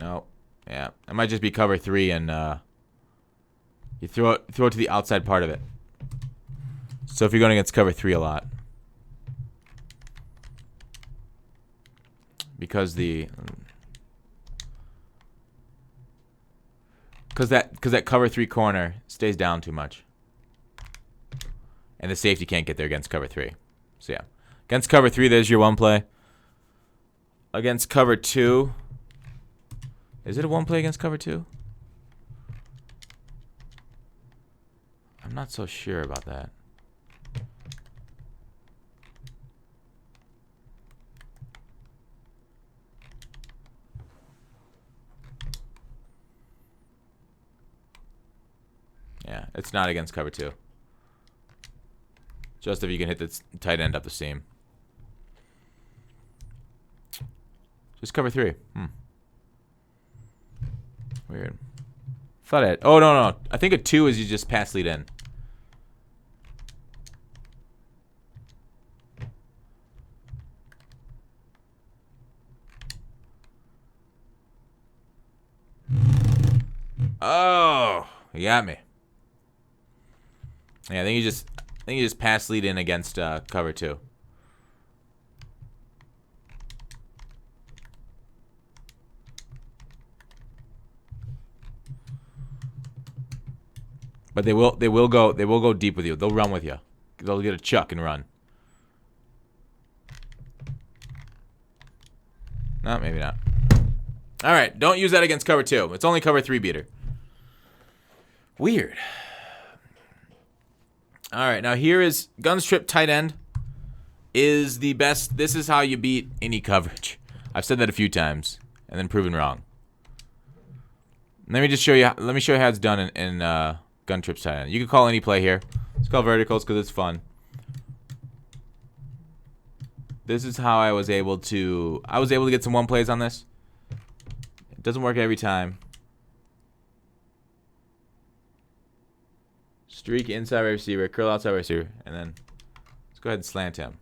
No. Yeah. It might just be cover 3 and you throw it to the outside part of it. So if you're going against cover 3 a lot. Because that cover 3 corner stays down too much. And the safety can't get there against cover 3. So yeah. Against cover 3, there's your one play. Against cover 2. Is it a one play against cover 2? I'm not so sure about that. Yeah, it's not against cover 2. Just if you can hit the tight end up the seam. Just cover 3. Weird. Thought it. Oh, no. I think a 2 is you just pass lead in. Oh, you got me. Yeah, I think you just pass lead in against cover 2. But they will go deep with you. They'll run with you. They'll get a chuck and run. No, maybe not. All right, don't use that against cover 2. It's only cover 3 beater. Weird. All right, now here is gun strip tight end is the best. This is how you beat any coverage. I've said that a few times and then proven wrong. Let me show you how it's done in gun trips tight end. You can call any play here. It's called verticals because it's fun. This is how I was able to get some one plays on this. It doesn't work every time. Streak inside receiver, curl outside receiver, and then let's go ahead and slant him.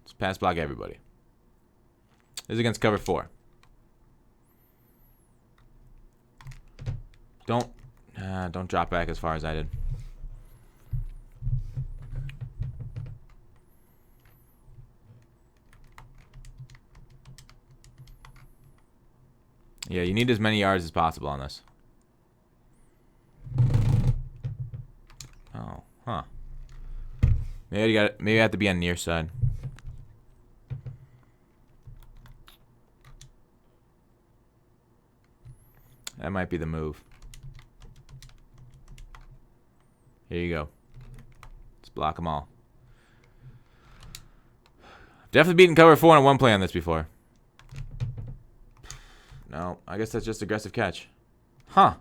Let's pass block everybody. This is against cover 4. Don't drop back as far as I did. Yeah, you need as many yards as possible on this. Oh, huh. Maybe I have to be on near side. That might be the move. Here you go. Let's block them all. Definitely beaten cover 4 on one play on this before. No, I guess that's just aggressive catch. Huh.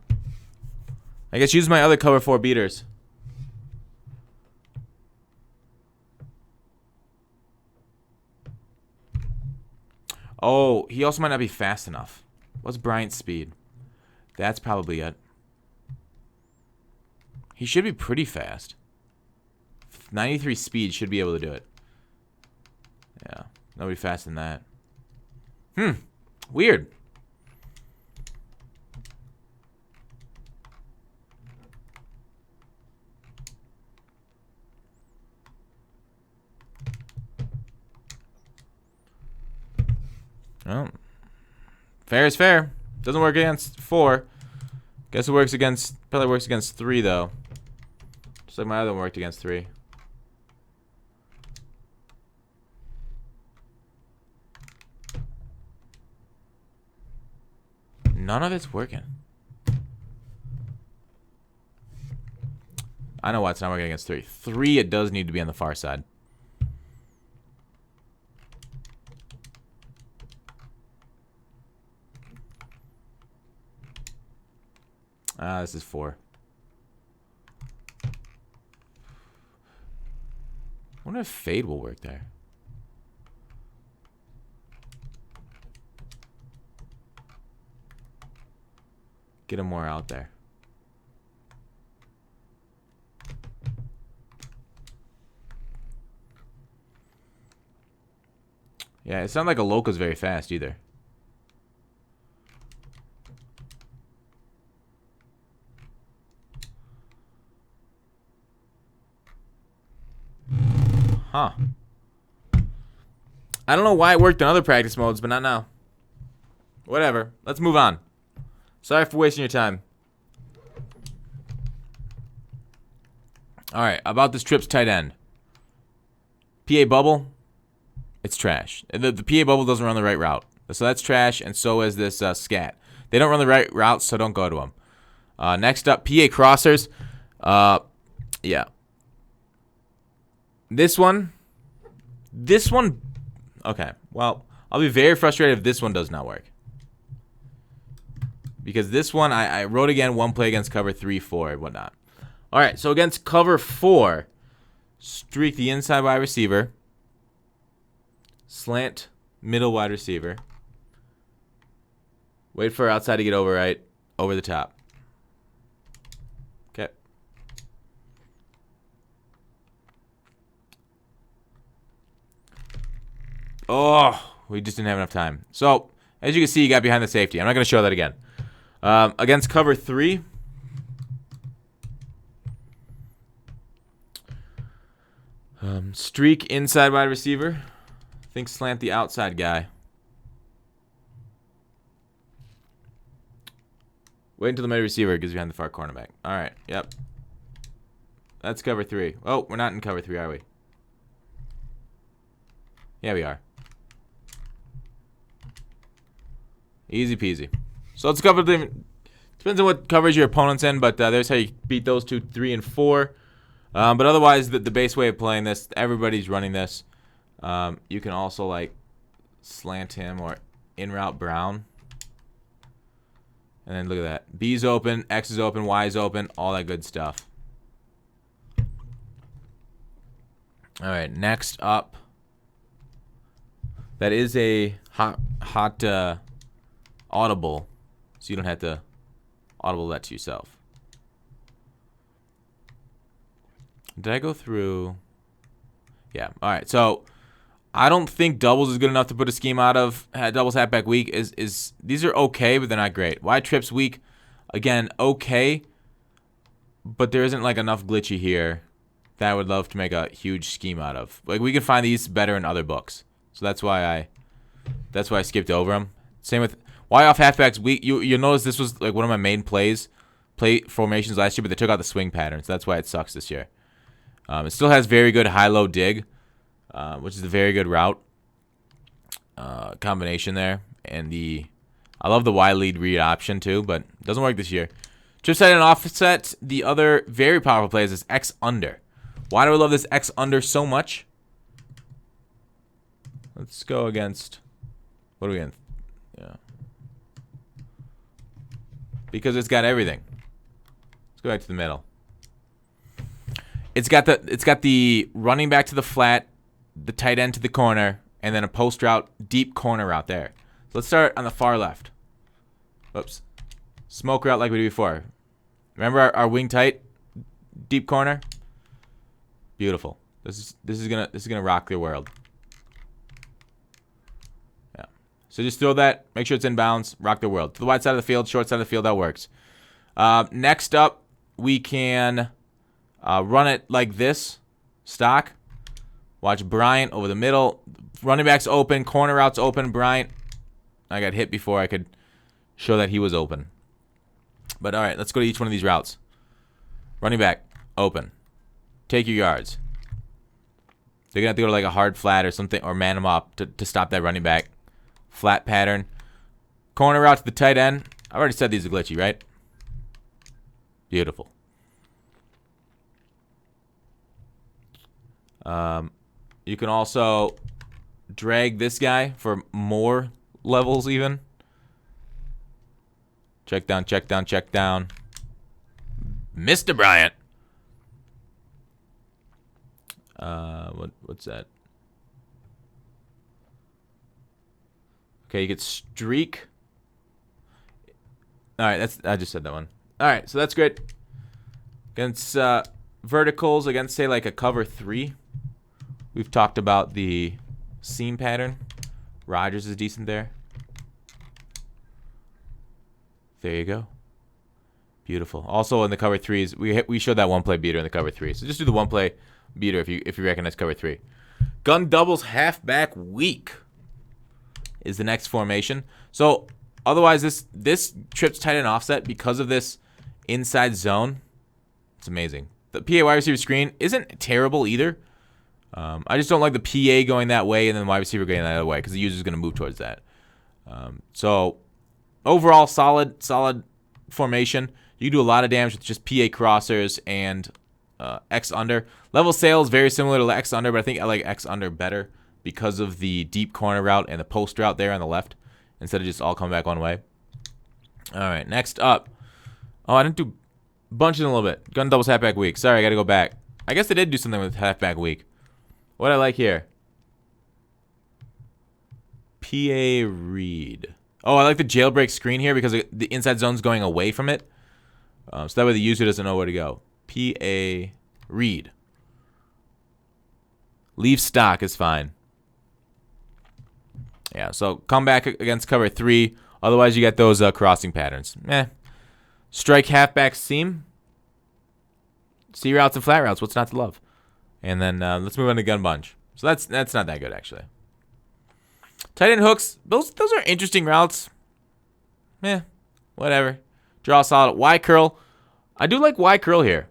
I guess use my other cover 4 beaters. Oh, he also might not be fast enough. What's Bryant's speed? That's probably it. He should be pretty fast. 93 speed should be able to do it. Yeah, nobody faster than that. Weird. Well, fair is fair. Doesn't work against 4. Guess it works against, probably works against 3 though. Just like my other one worked against 3. None of it's working. I know why it's not working against 3. 3, it does need to be on the far side. This is 4. I wonder if fade will work there. Get him more out there. Yeah, it's not like a Loca's very fast either. Huh. I don't know why it worked in other practice modes, but not now. Whatever. Let's move on. Sorry for wasting your time. All right, about this Trips tight end. PA bubble, it's trash. The PA bubble doesn't run the right route. So that's trash, and so is this scat. They don't run the right route, so don't go to them. Next up, PA crossers. Yeah. This one, okay. Well, I'll be very frustrated if this one does not work. Because this one, I wrote again, one play against cover 3, 4, and whatnot. All right, so against cover 4, streak the inside wide receiver, slant middle wide receiver, wait for outside to get over right, over the top. Okay. Oh, we just didn't have enough time. So, as you can see, you got behind the safety. I'm not going to show that again. Against cover 3, streak inside wide receiver. Think slant the outside guy. Wait until the middle receiver gets behind the far cornerback. All right, yep. That's cover 3. Oh, we're not in cover 3, are we? Yeah, we are. Easy peasy. So let's cover them. Depends on what coverage your opponent's in, but there's how you beat those 2, 3, and 4. But otherwise, the base way of playing this, everybody's running this. You can also like slant him or in route Brown. And then look at that. B's open, X is open, Y is open, all that good stuff. All right, next up. That is a hot audible, so you don't have to audible that to yourself. Did I go through? Yeah. All right. So I don't think doubles is good enough to put a scheme out of. Doubles halfback weak is these are okay, but they're not great. Wide trips weak, again okay, but there isn't like enough glitchy here that I would love to make a huge scheme out of. Like we can find these better in other books, so that's why I skipped over them. Same with why off halfbacks weak. You'll notice this was like one of my main play formations last year, but they took out the swing pattern, so that's why it sucks this year. It still has very good high-low dig, which is a very good route combination there. And I love the Y lead read option too, but it doesn't work this year. Trip side and offset, the other very powerful play is this X under. Why do I love this X under so much? Let's go against, what are we in? Yeah. Because it's got everything. Let's go back to the middle. It's got the running back to the flat, the tight end to the corner, and then a post route, deep corner route there. So let's start on the far left. Oops. Smoke route like we did before. Remember our wing tight, deep corner? Beautiful. This is gonna rock the world. Yeah. So just throw that, make sure it's in bounds, rock the world. To the wide side of the field, short side of the field, that works. Next up, we can run it like this, stock. Watch Bryant over the middle. Running back's open, corner route's open. Bryant, I got hit before I could show that he was open. But all right, let's go to each one of these routes. Running back, open. Take your yards. They're going to have to go to like a hard flat or something, or man them up to stop that running back. Flat pattern. Corner route to the tight end. I already said these are glitchy, right? Beautiful. You can also drag this guy for more levels even. Check down, check down, check down. Mr. Bryant. What's that? Okay, you get streak. All right, I just said that one. All right, so that's great. Against verticals, against say like a cover 3. We've talked about the seam pattern. Rodgers is decent there. There you go. Beautiful. Also in the cover 3s, we showed that one play beater in the cover 3. So just do the one play beater if you recognize cover 3. Gun doubles halfback weak is the next formation. So otherwise, this trips tight end offset because of this inside zone. It's amazing. The PA wide receiver screen isn't terrible either. I just don't like the PA going that way and then the wide receiver going that other way because the user's going to move towards that. So overall, solid formation. You can do a lot of damage with just PA crossers and X under. Level sale is very similar to X under, but I think I like X under better because of the deep corner route and the post route there on the left instead of just all coming back one way. All right, next up. Oh, I didn't do bunches in a little bit. Gun doubles halfback weak. Sorry, I got to go back. I guess I did do something with halfback weak. What I like here? PA read. Oh, I like the jailbreak screen here because the inside zone's going away from it. So that way the user doesn't know where to go. PA read. Leave stock is fine. Yeah, so come back against cover 3. Otherwise, you get those crossing patterns. Strike halfback seam. C routes and flat routes. What's not to love? And then let's move on to gun bunch. So that's not that good, actually. Tight end hooks. Those are interesting routes. Whatever. Draw solid. Y curl. I do like Y curl here.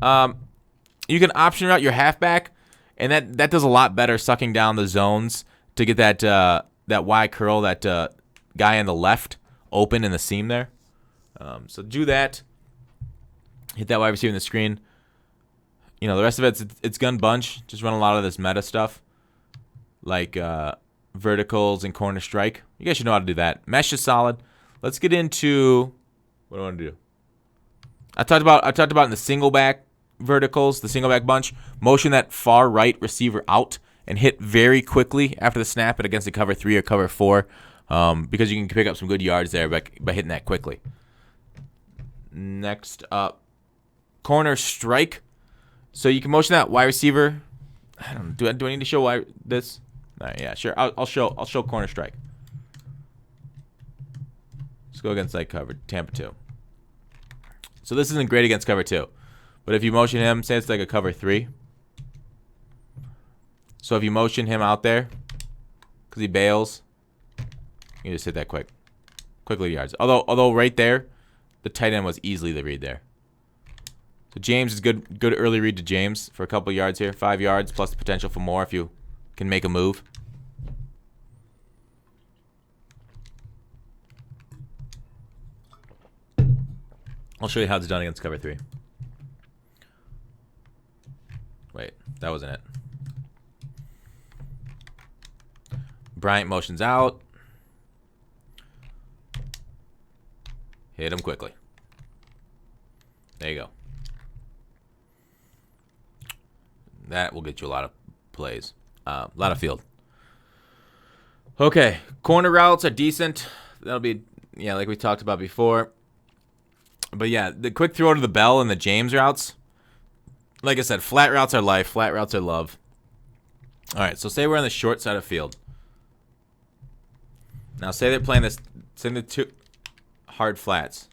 You can option route your halfback, and that does a lot better sucking down the zones to get that Y curl, that guy on the left open in the seam there. So do that. Hit that wide receiver in the screen. You know, the rest of it's gun bunch. Just run a lot of this meta stuff, like verticals and corner strike. You guys should know how to do that. Mesh is solid. Let's get into what do I want to do. I talked about in the single back verticals, the single back bunch. Motion that far right receiver out and hit very quickly after the snap and against the cover 3 or cover 4, because you can pick up some good yards there by hitting that quickly. Next up, corner strike. So you can motion that wide receiver. I don't know. Do I need to show this? All right, yeah, sure. I'll show corner strike. Let's go against like cover Tampa 2. So this isn't great against cover 2, but if you motion him, say it's like a cover 3. So if you motion him out there because he bails, you can just hit that quickly yards. Although right there, the tight end was easily the read there. So James is good early read to James for a couple yards here. 5 yards plus the potential for more if you can make a move. I'll show you how it's done against cover 3. Wait, that wasn't it. Bryant motions out. Hit him quickly. There you go. That will get you a lot of plays. A lot of field. Okay, corner routes are decent. That'll be, yeah, like we talked about before. But yeah, the quick throw to the Bell and the James routes. Like I said, flat routes are life. Flat routes are love. All right, so say we're on the short side of field. Now say they're playing this. Send the 2 hard flats.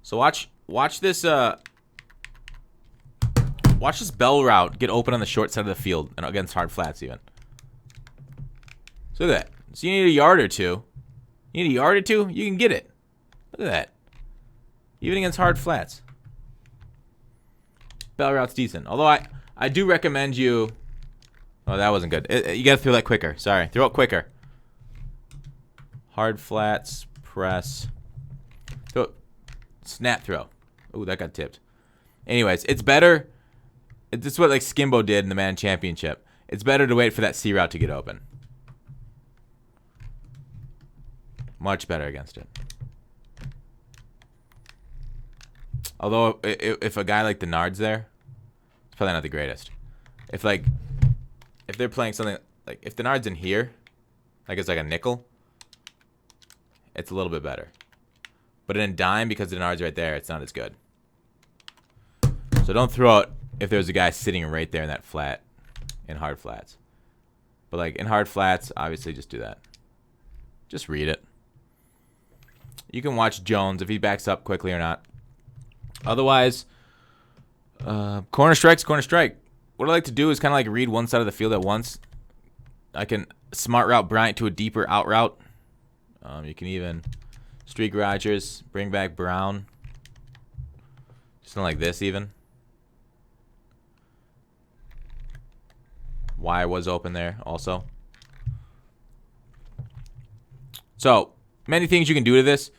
So watch this. Watch this Bell route get open on the short side of the field and against hard flats even. So look at that. So you need a yard or two. You need a yard or two. You can get it. Look at that. Even against hard flats. Bell route's decent. Although I do recommend you. Oh, that wasn't good. You gotta throw that quicker. Sorry, throw it quicker. Hard flats, press. Throw it. Snap throw. Ooh, that got tipped. Anyways, it's better. This is what like Skimbo did in the Madden Championship. It's better to wait for that C route to get open. Much better against it. Although if a guy like Denard's there, it's probably not the greatest. If they're playing something like if Denard's in here, like it's like a nickel, it's a little bit better. But in dime, because Denard's right there, it's not as good. So don't throw it if there's a guy sitting right there in that flat, in hard flats. But like in hard flats, obviously just do that. Just read it. You can watch Jones if he backs up quickly or not. Otherwise, corner strike's corner strike. What I like to do is kind of like read one side of the field at once. I can smart route Bryant to a deeper out route. You can even streak Rodgers, bring back Brown. Something like this even. Y was open there also. So, many things you can do to this.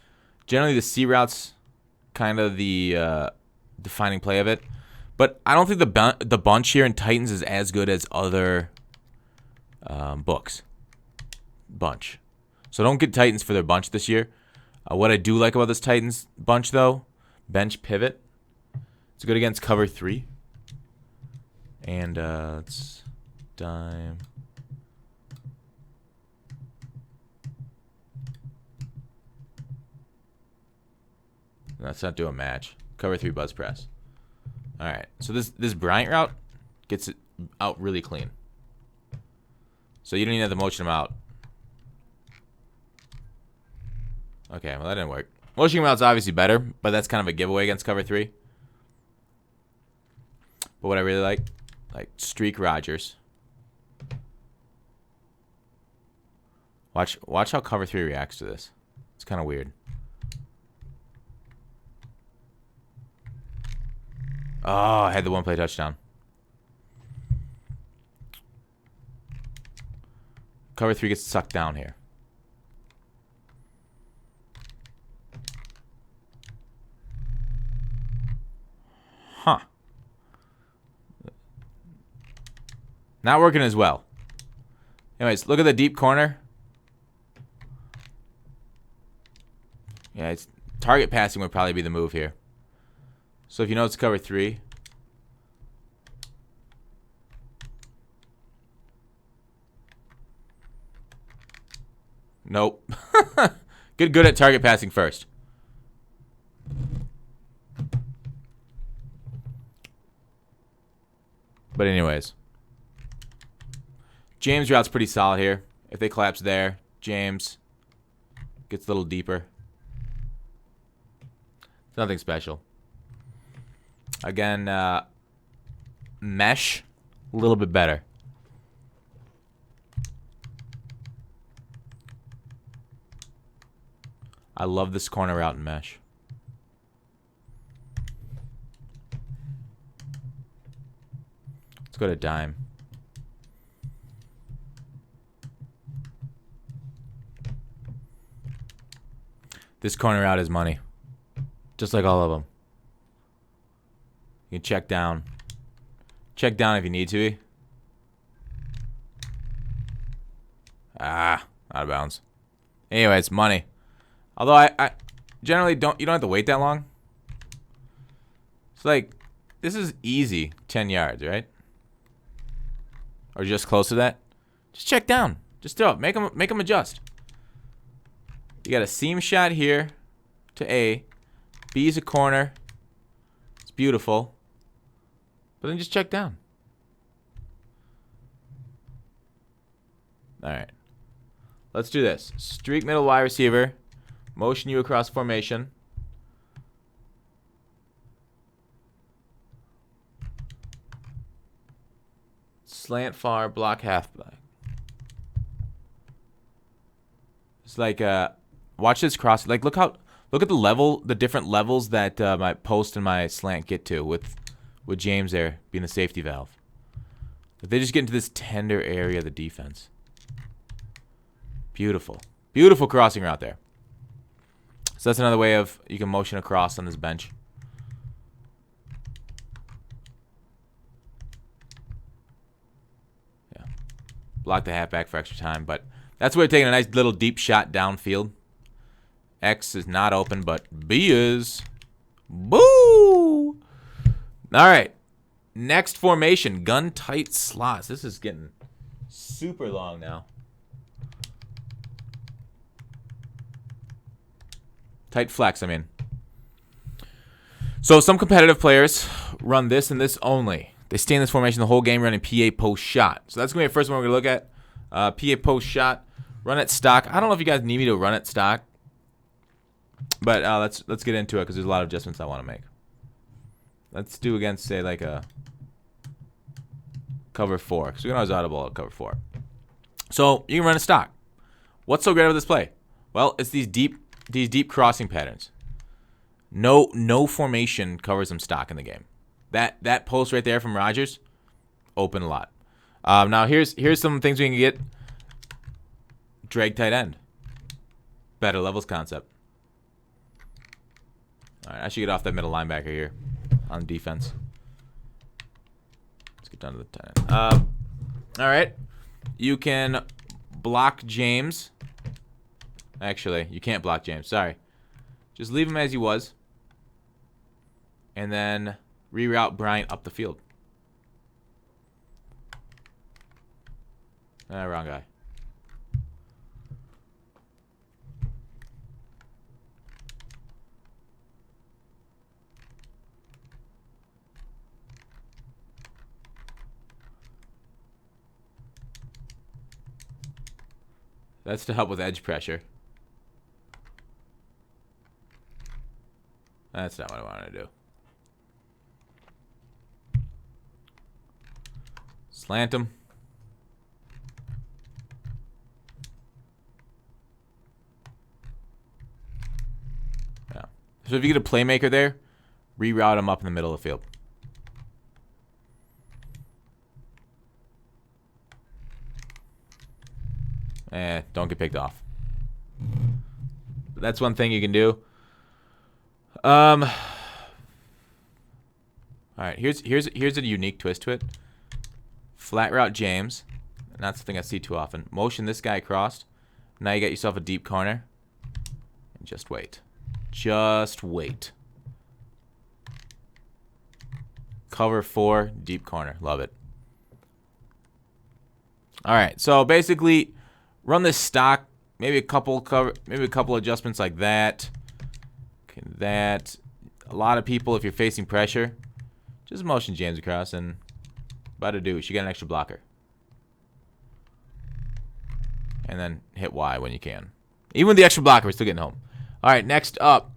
Generally, the C route's kind of the defining play of it. But I don't think the bunch here in Titans is as good as other books. Bunch. So don't get Titans for their bunch this year. What I do like about this Titans bunch, though, bench pivot. It's good against cover 3. And it's dime. Let's not do a match. Cover 3 buzz press. All right. So this Bryant route gets it out really clean. So you don't even have to motion him out. Okay, well that didn't work. Motioning him out's obviously better, but that's kind of a giveaway against cover 3. But what I really like streak Rodgers. Watch how cover 3 reacts to this. It's kind of weird. Oh, I had the one play touchdown. Cover 3 gets sucked down here. Huh. Not working as well. Anyways, look at the deep corner. Yeah, it's target passing would probably be the move here. So if you know it's cover 3. Nope. Get good at target passing first. But anyways. James' route's pretty solid here. If they collapse there, James gets a little deeper. Nothing special. Again, mesh, a little bit better. I love this corner route in mesh. Let's go to dime. This corner route is money. Just like all of them. You can check down. Check down if you need to. Ah, out of bounds. Anyway, it's money. Although I generally don't. You don't have to wait that long. It's like this is easy. 10 yards, right? Or just close to that. Just check down. Just throw it. Make them adjust. You got a seam shot here to A. B is a corner. It's beautiful. But then just check down. All right. Let's do this. Streak middle wide receiver. Motion you across formation. Slant far, block half back. It's like watch this cross. Like look at the different levels that my post and my slant get to with James there being the safety valve. If they just get into this tender area of the defense. Beautiful. Beautiful crossing route there. So that's another way of you can motion across on this bench. Yeah. Block the halfback for extra time, but that's where taking a nice little deep shot downfield. X is not open, but B is. Boo! All right. Next formation, gun tight slots. This is getting super long now. Tight flex, I mean. So some competitive players run this and this only. They stay in this formation the whole game running PA post shot. So that's going to be the first one we're going to look at. PA post shot. Run it stock. I don't know if you guys need me to run it stock. But let's get into it because there's a lot of adjustments I want to make. Let's do against, say, like a cover 4. Because we can always audible at cover 4. So you can run a stock. What's so great about this play? Well, it's these deep crossing patterns. No formation covers them stock in the game. That post right there from Rodgers, open a lot. Now here's some things we can get. Drag tight end. Better levels concept. All right, I should get off that middle linebacker here on defense. Let's get down to the tight end. All right, you can block James. Actually, you can't block James. Sorry. Just leave him as he was. And then reroute Bryant up the field. Wrong guy. That's to help with edge pressure. That's not what I wanted to do. Slant him. Yeah. So if you get a playmaker there, reroute him up in the middle of the field. Don't get picked off. That's one thing you can do. All right, here's a unique twist to it. Flat route James. Not something I see too often. Motion this guy across. Now you got yourself a deep corner. And just wait. Just wait. Cover 4, deep corner. Love it. All right, so basically, run this stock. Maybe a couple adjustments like that. Okay, that. A lot of people, if you're facing pressure, just motion James across and about to do. You got an extra blocker. And then hit Y when you can. Even with the extra blocker, we're still getting home. All right, next up.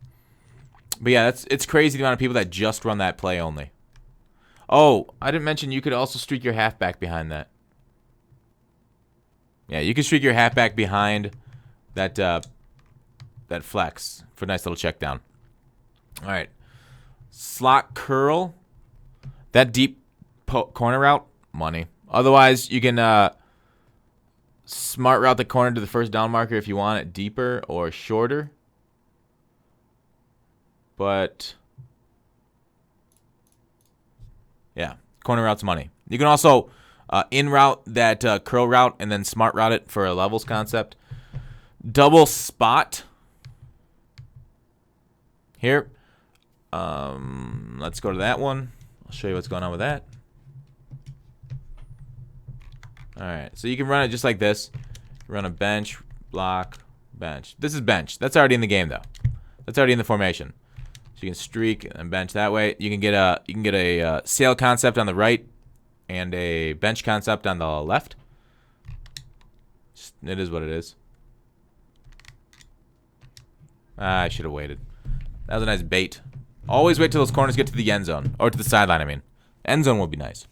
But yeah, it's crazy the amount of people that just run that play only. Oh, I didn't mention you could also streak your halfback behind that. Yeah, you can streak your halfback behind that that flex for a nice little check down. All right. Slot curl. That deep corner route, money. Otherwise, you can smart route the corner to the first down marker if you want it deeper or shorter. But yeah, corner route's money. You can also in route that curl route and then smart route it for a levels concept. Double spot. Here. Let's go to that one. I'll show you what's going on with that. Alright, so you can run it just like this. Run a bench, block, bench. This is bench. That's already in the game though. That's already in the formation. So you can streak and bench that way. You can get a sail concept on the right and a bench concept on the left. It is what it is. I should have waited. That was a nice bait. Always wait till those corners get to the end zone. Or to the sideline, I mean. End zone will be nice.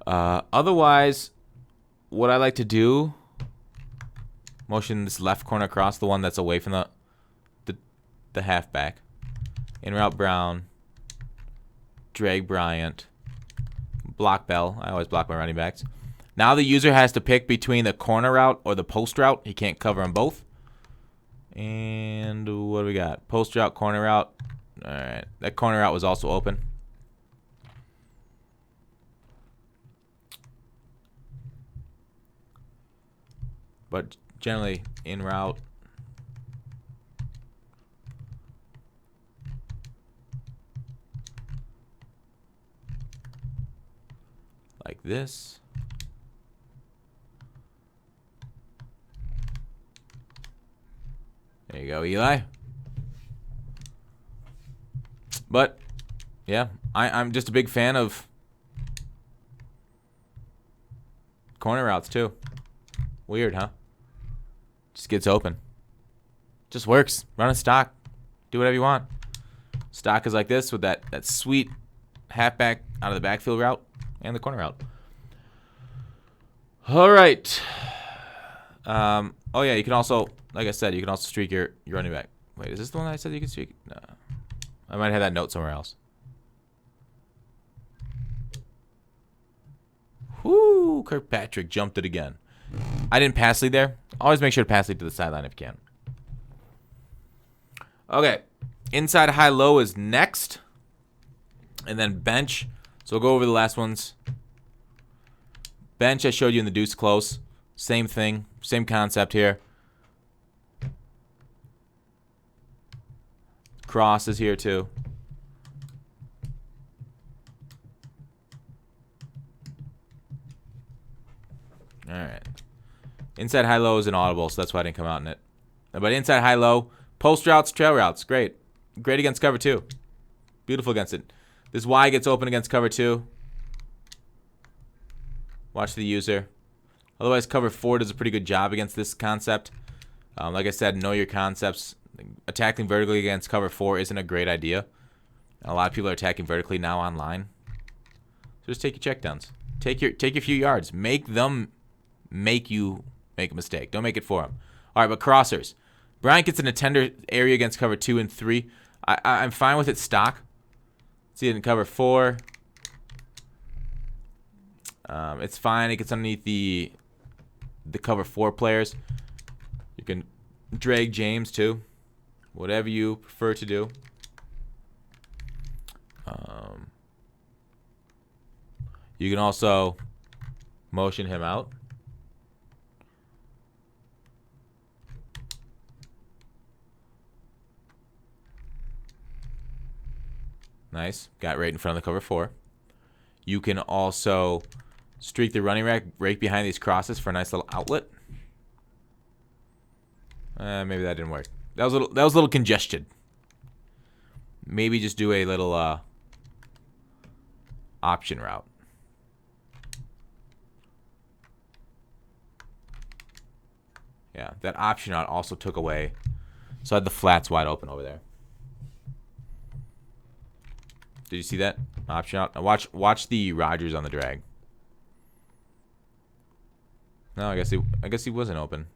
Otherwise, what I like to do, motion this left corner across, the one that's away from the halfback. In route Brown. Drag Bryant. Block Bell. I always block my running backs. Now the user has to pick between the corner route or the post route. He can't cover them both. And what do we got? Post route, corner route. All right. That corner route was also open. But generally, in route. Like this. There you go, Eli. But, yeah, I'm just a big fan of corner routes, too. Weird, huh? Just gets open. Just works. Run a stock. Do whatever you want. Stock is like this with that sweet halfback out of the backfield route and the corner route. All right. Oh yeah, you can also, like I said, you can also streak your running back. Wait, is this the one I said you can streak? No. I might have that note somewhere else. Whoo, Kirkpatrick jumped it again. I didn't pass lead there. Always make sure to pass lead to the sideline if you can. Okay. Inside high-low is next. And then bench. So we'll go over the last ones. Bench I showed you in the deuce close. Same thing. Same concept here. Cross is here too. Alright. Inside high-low is inaudible, so that's why I didn't come out in it. But inside high-low, post routes, trail routes. Great. Great against cover 2. Beautiful against it. This Y gets open against cover 2. Watch the user. Otherwise, cover 4 does a pretty good job against this concept. Like I said, know your concepts. Attacking vertically against cover 4 isn't a great idea. A lot of people are attacking vertically now online. So just take your checkdowns. Take your few yards. Make them make you make a mistake. Don't make it for them. All right, but crossers. Bryant gets in a tender area against cover 2 and 3. I'm fine with it stock. See it in cover 4. It's fine. It gets underneath the cover 4 players. You can drag James too. Whatever you prefer to do. You can also motion him out. Nice. Got right in front of the cover 4. You can also streak the running back right behind these crosses for a nice little outlet. Maybe that didn't work. That was a little congested. Maybe just do a little option route. Yeah, that option route also took away. So I had the flats wide open over there. Did you see that option out? Now watch the Rodgers on the drag. No, I guess he wasn't open.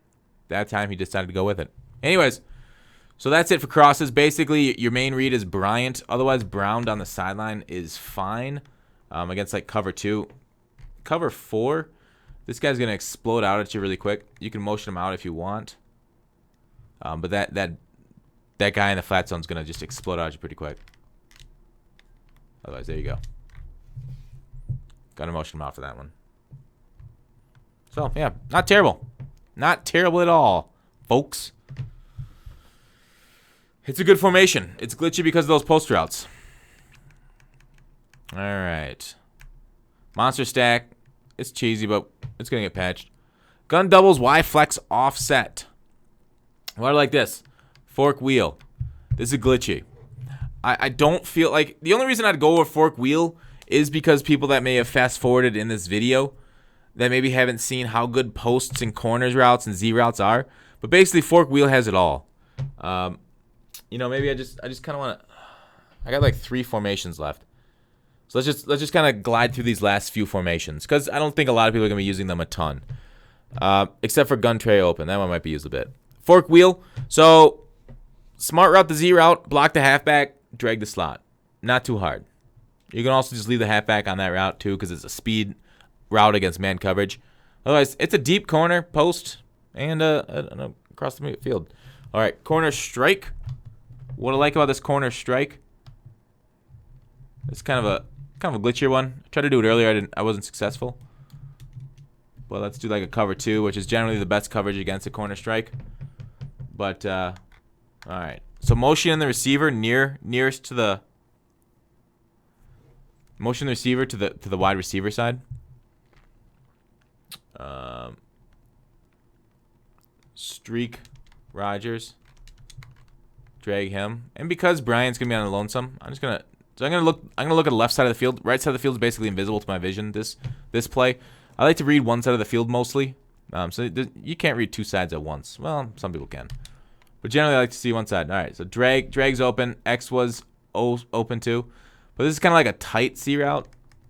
That time he decided to go with it. Anyways, so that's it for crosses. Basically, your main read is Bryant. Otherwise, Brown down the sideline is fine against like cover 2. Cover 4, this guy's gonna explode out at you really quick. You can motion him out if you want, but that guy in the flat zone is gonna just explode out at you pretty quick. Otherwise, there you go. Got to motion him out for that one. So, yeah, not terrible. Not terrible at all, folks. It's a good formation. It's glitchy because of those post routes. All right. Monster stack. It's cheesy, but it's going to get patched. Gun doubles, Y flex offset. What I like this. Fork wheel. This is glitchy. I don't feel like... The only reason I'd go over fork wheel is because people that may have fast forwarded in this video that maybe haven't seen how good posts and corners routes and Z routes are. But basically, fork wheel has it all. You know, maybe I just kind of want to... I got like 3 formations left. So let's just kind of glide through these last few formations, because I don't think a lot of people are going to be using them a ton. Except for gun tray open. That one might be used a bit. Fork wheel. So, smart route the Z route, block the halfback, drag the slot. Not too hard. You can also just leave the halfback on that route too, because it's a speed route against man coverage. Otherwise, it's a deep corner, post, and across the field. All right, corner strike. What I like about this corner strike, it's kind of a glitchier one. I tried to do it earlier. I wasn't successful. But let's do like a cover 2, which is generally the best coverage against a corner strike. But all right. So motion the receiver nearest to the to the wide receiver side. Streak Rodgers. Drag him. And because Bryant's gonna be on the lonesome, I'm gonna look at the left side of the field. Right side of the field is basically invisible to my vision this play. I like to read one side of the field mostly. So you can't read 2 sides at once. Well, some people can. But generally, I like to see one side. All right, so drag's open. X was open too. But this is kind of like a tight C route.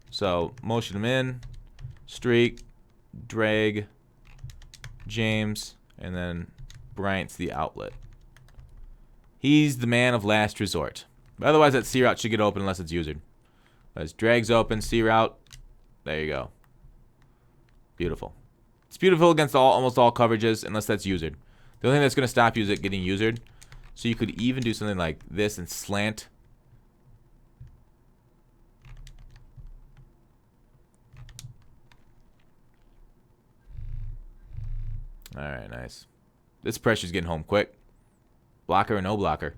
So motion him in, streak, drag James, and then Bryant's the outlet. He's the man of last resort. But otherwise, that C route should get open unless it's usered. Let's drags open, C route. There you go. Beautiful. It's beautiful against almost all coverages unless that's usered. The only thing that's going to stop you is it getting usered. So you could even do something like this and slant. Alright, nice. This pressure's getting home quick. Blocker or no blocker.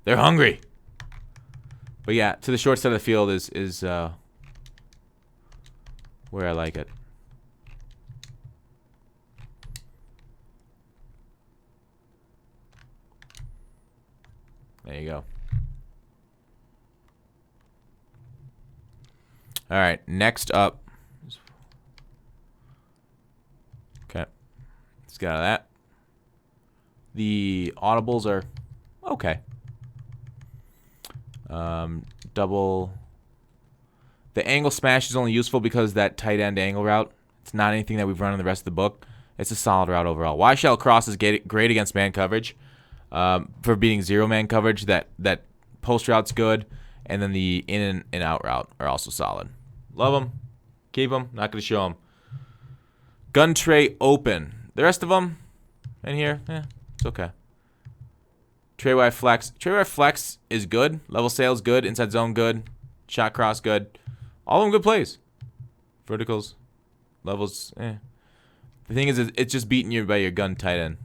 They're hungry. But yeah, to the short side of the field is where I like it. There you go. Alright, next up. Okay. Let's get out of that. The audibles are okay. Double. The angle smash is only useful because that tight end angle route. It's not anything that we've run in the rest of the book. It's a solid route overall. Y shell cross is great against man coverage. For beating zero man coverage, that post route's good, and then the in and out route are also solid. Love them, keep them. Not gonna show them. Gun tray open. The rest of them in here, it's okay. Tray Y flex. Tray Y flex is good. Level sales good. Inside zone good. Shot cross good. All of them good plays. Verticals, levels. The thing is, it's just beating you by your gun tight end.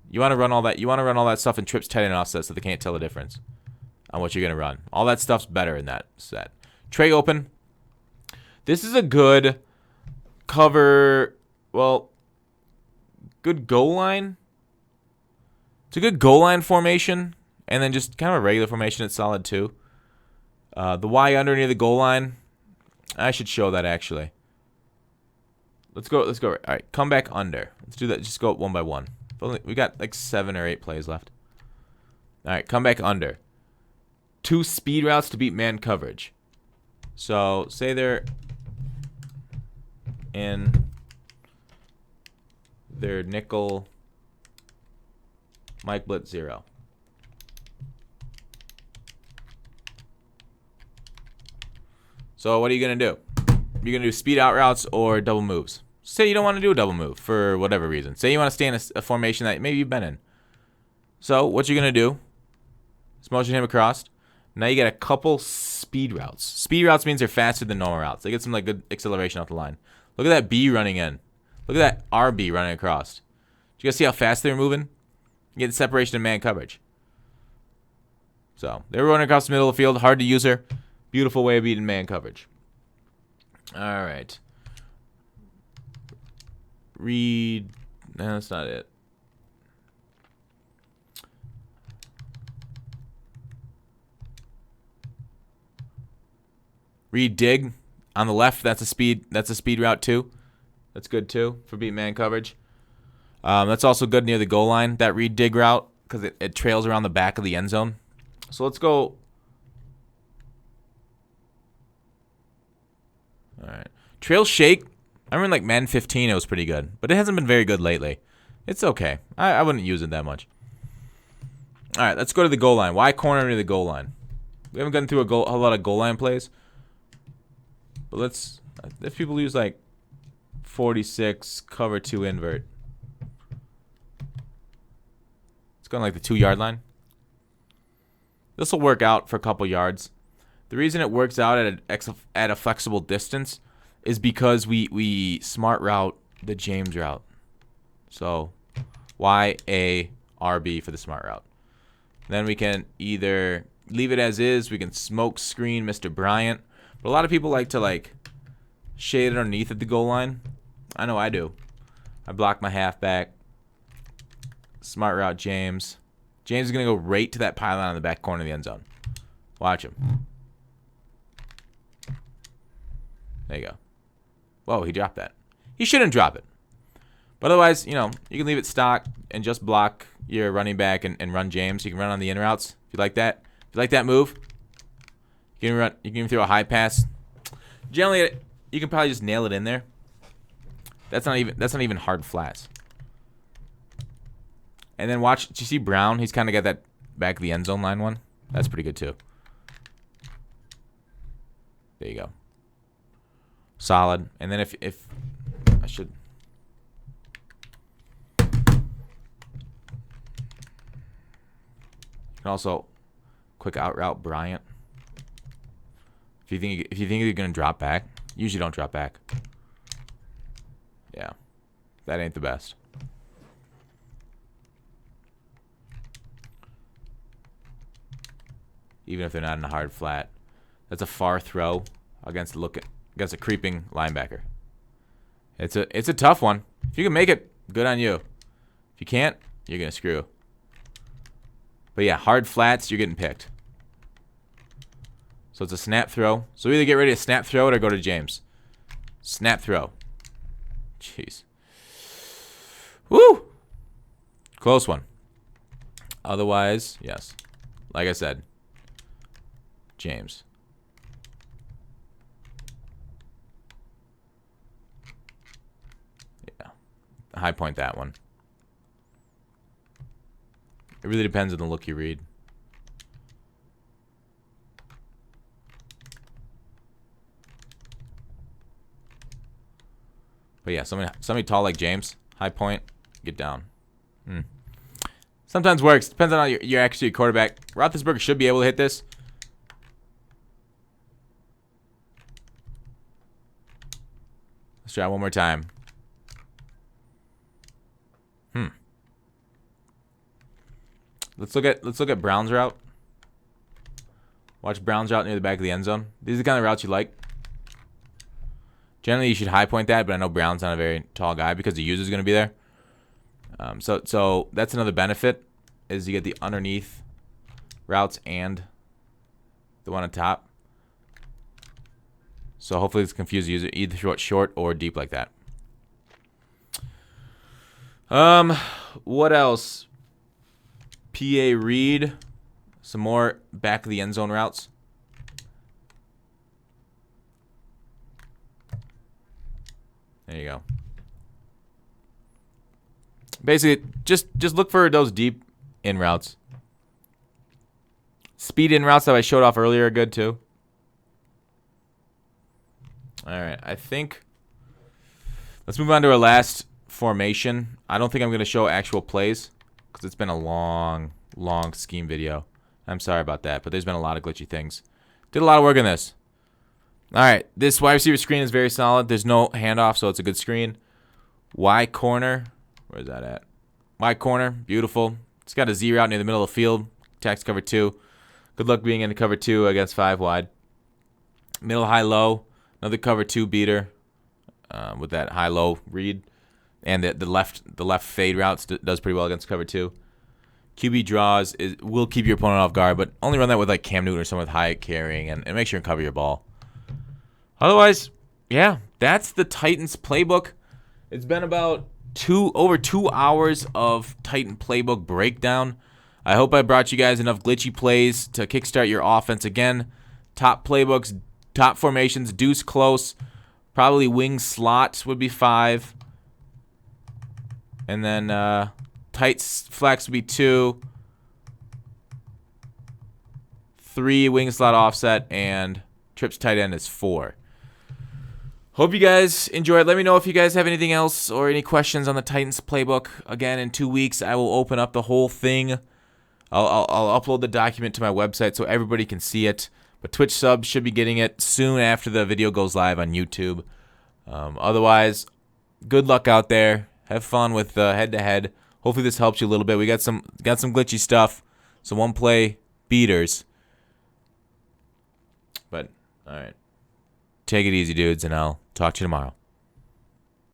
You want to run all that. You want to run all that stuff in trips, tight end, offset, so they can't tell the difference on what you're gonna run. All that stuff's better in that set. Tray open. This is a good cover. Well, good goal line. It's a good goal line formation, and then just kind of a regular formation. It's solid too. The Y under near the goal line. I should show that actually. Let's go. All right, come back under. Let's do that. Just go one by one. We got like 7 or 8 plays left. All right, come back under. 2 speed routes to beat man coverage. So say they're in their nickel. Mike blitz 0. So what are you gonna do? You're gonna do speed out routes or double moves. Say you don't want to do a double move for whatever reason. Say you want to stay in a formation that maybe you've been in. So what you're gonna do is motion him across. Now you get a couple speed routes. Speed routes means they're faster than normal routes. They get some like good acceleration off the line. Look at that B running in. Look at that RB running across. Did you guys see how fast they're moving? You get the separation of man coverage. So they were running across the middle of the field. Hard to use her. Beautiful way of beating man coverage. All right. Read. No, that's not it. Read dig on the left. That's a speed route too. That's good too for beating man coverage. That's also good near the goal line. That read dig route because it trails around the back of the end zone. So let's go. All right. Trail shake. I remember like Madden 15 it was pretty good, but it hasn't been very good lately. It's okay. I wouldn't use it that much. All right, let's go to the goal line. Y corner near the goal line. We haven't gotten through a lot of goal line plays. But let's, if people use like 46, cover 2 invert. It's going like the 2-yard line. This will work out for a couple yards. The reason it works out at a flexible distance is because we smart route the James route. So YARB for the smart route. Then we can either leave it as is. We can smoke screen Mr. Bryant. But a lot of people like to like shade it underneath at the goal line. I know I do. I block my halfback. Smart route James. James is going to go right to that pylon in the back corner of the end zone. Watch him. There you go. Whoa, he dropped that. He shouldn't drop it. But otherwise, you know, you can leave it stock and just block your running back and run James. You can run on the in routes if you like that. If you like that move, you can throw a high pass. Generally, you can probably just nail it in there. That's not even hard flats. And then watch. Did you see Brown? He's kind of got that back of the end zone line one. That's pretty good too. There you go. Solid. And then if I should. You can also quick out route Bryant. If you think you're gonna drop back, usually don't drop back. Yeah, that ain't the best. Even if they're not in a hard flat, that's a far throw against a creeping linebacker. It's a tough one. If you can make it, good on you. If you can't, you're gonna screw. But yeah, hard flats, you're getting picked. So it's a snap throw. So either get ready to snap throw it or go to James. Snap throw. Jeez. Woo! Close one. Otherwise, yes. Like I said, James. Yeah. High point that one. It really depends on the look you read. But yeah, somebody tall like James, high point, get down. Sometimes works. Depends on how you're actually a quarterback. Roethlisberger should be able to hit this. Let's try one more time. Let's look at Brown's route. Watch Brown's route near the back of the end zone. These are the kind of routes you like. Generally, you should high point that, but I know Brown's not a very tall guy because the user's going to be there. So that's another benefit is you get the underneath routes and the one on top. So hopefully it's confused the user either short or deep like that. What else? PA read. Some more back of the end zone routes. There you go. Basically, just look for those deep in routes. Speed in routes that I showed off earlier are good too. All right, I think let's move on to our last formation. I don't think I'm going to show actual plays because it's been a long scheme video. I'm sorry about that, but there's been a lot of glitchy things. Did a lot of work on this. All right, this wide receiver screen is very solid. There's no handoff, so it's a good screen. Y corner, where's that at? Y corner, beautiful. It's got a Z route near the middle of the field. Attacks cover 2. Good luck being in cover 2 against 5 wide. Middle, high, low. Another cover 2 beater with that high-low read. And the left fade routes does pretty well against cover 2. QB draws will keep your opponent off guard, but only run that with like Cam Newton or someone with high carrying and make sure you cover your ball. Otherwise, yeah, that's the Titans playbook. It's been about over 2 hours of Titan playbook breakdown. I hope I brought you guys enough glitchy plays to kickstart your offense again. Top playbooks, top formations, deuce close, probably wing slots would be 5. And then tight flex would be 2. 3 wing slot offset, and trips tight end is 4. Hope you guys enjoyed. Let me know if you guys have anything else or any questions on the Titans playbook. Again, in 2 weeks, I will open up the whole thing. I'll upload the document to my website so everybody can see it. But Twitch subs should be getting it soon after the video goes live on YouTube. Otherwise, good luck out there. Have fun with head-to-head. Hopefully this helps you a little bit. We got some glitchy stuff, some one-play beaters. But all right, take it easy, dudes, and I'll talk to you tomorrow.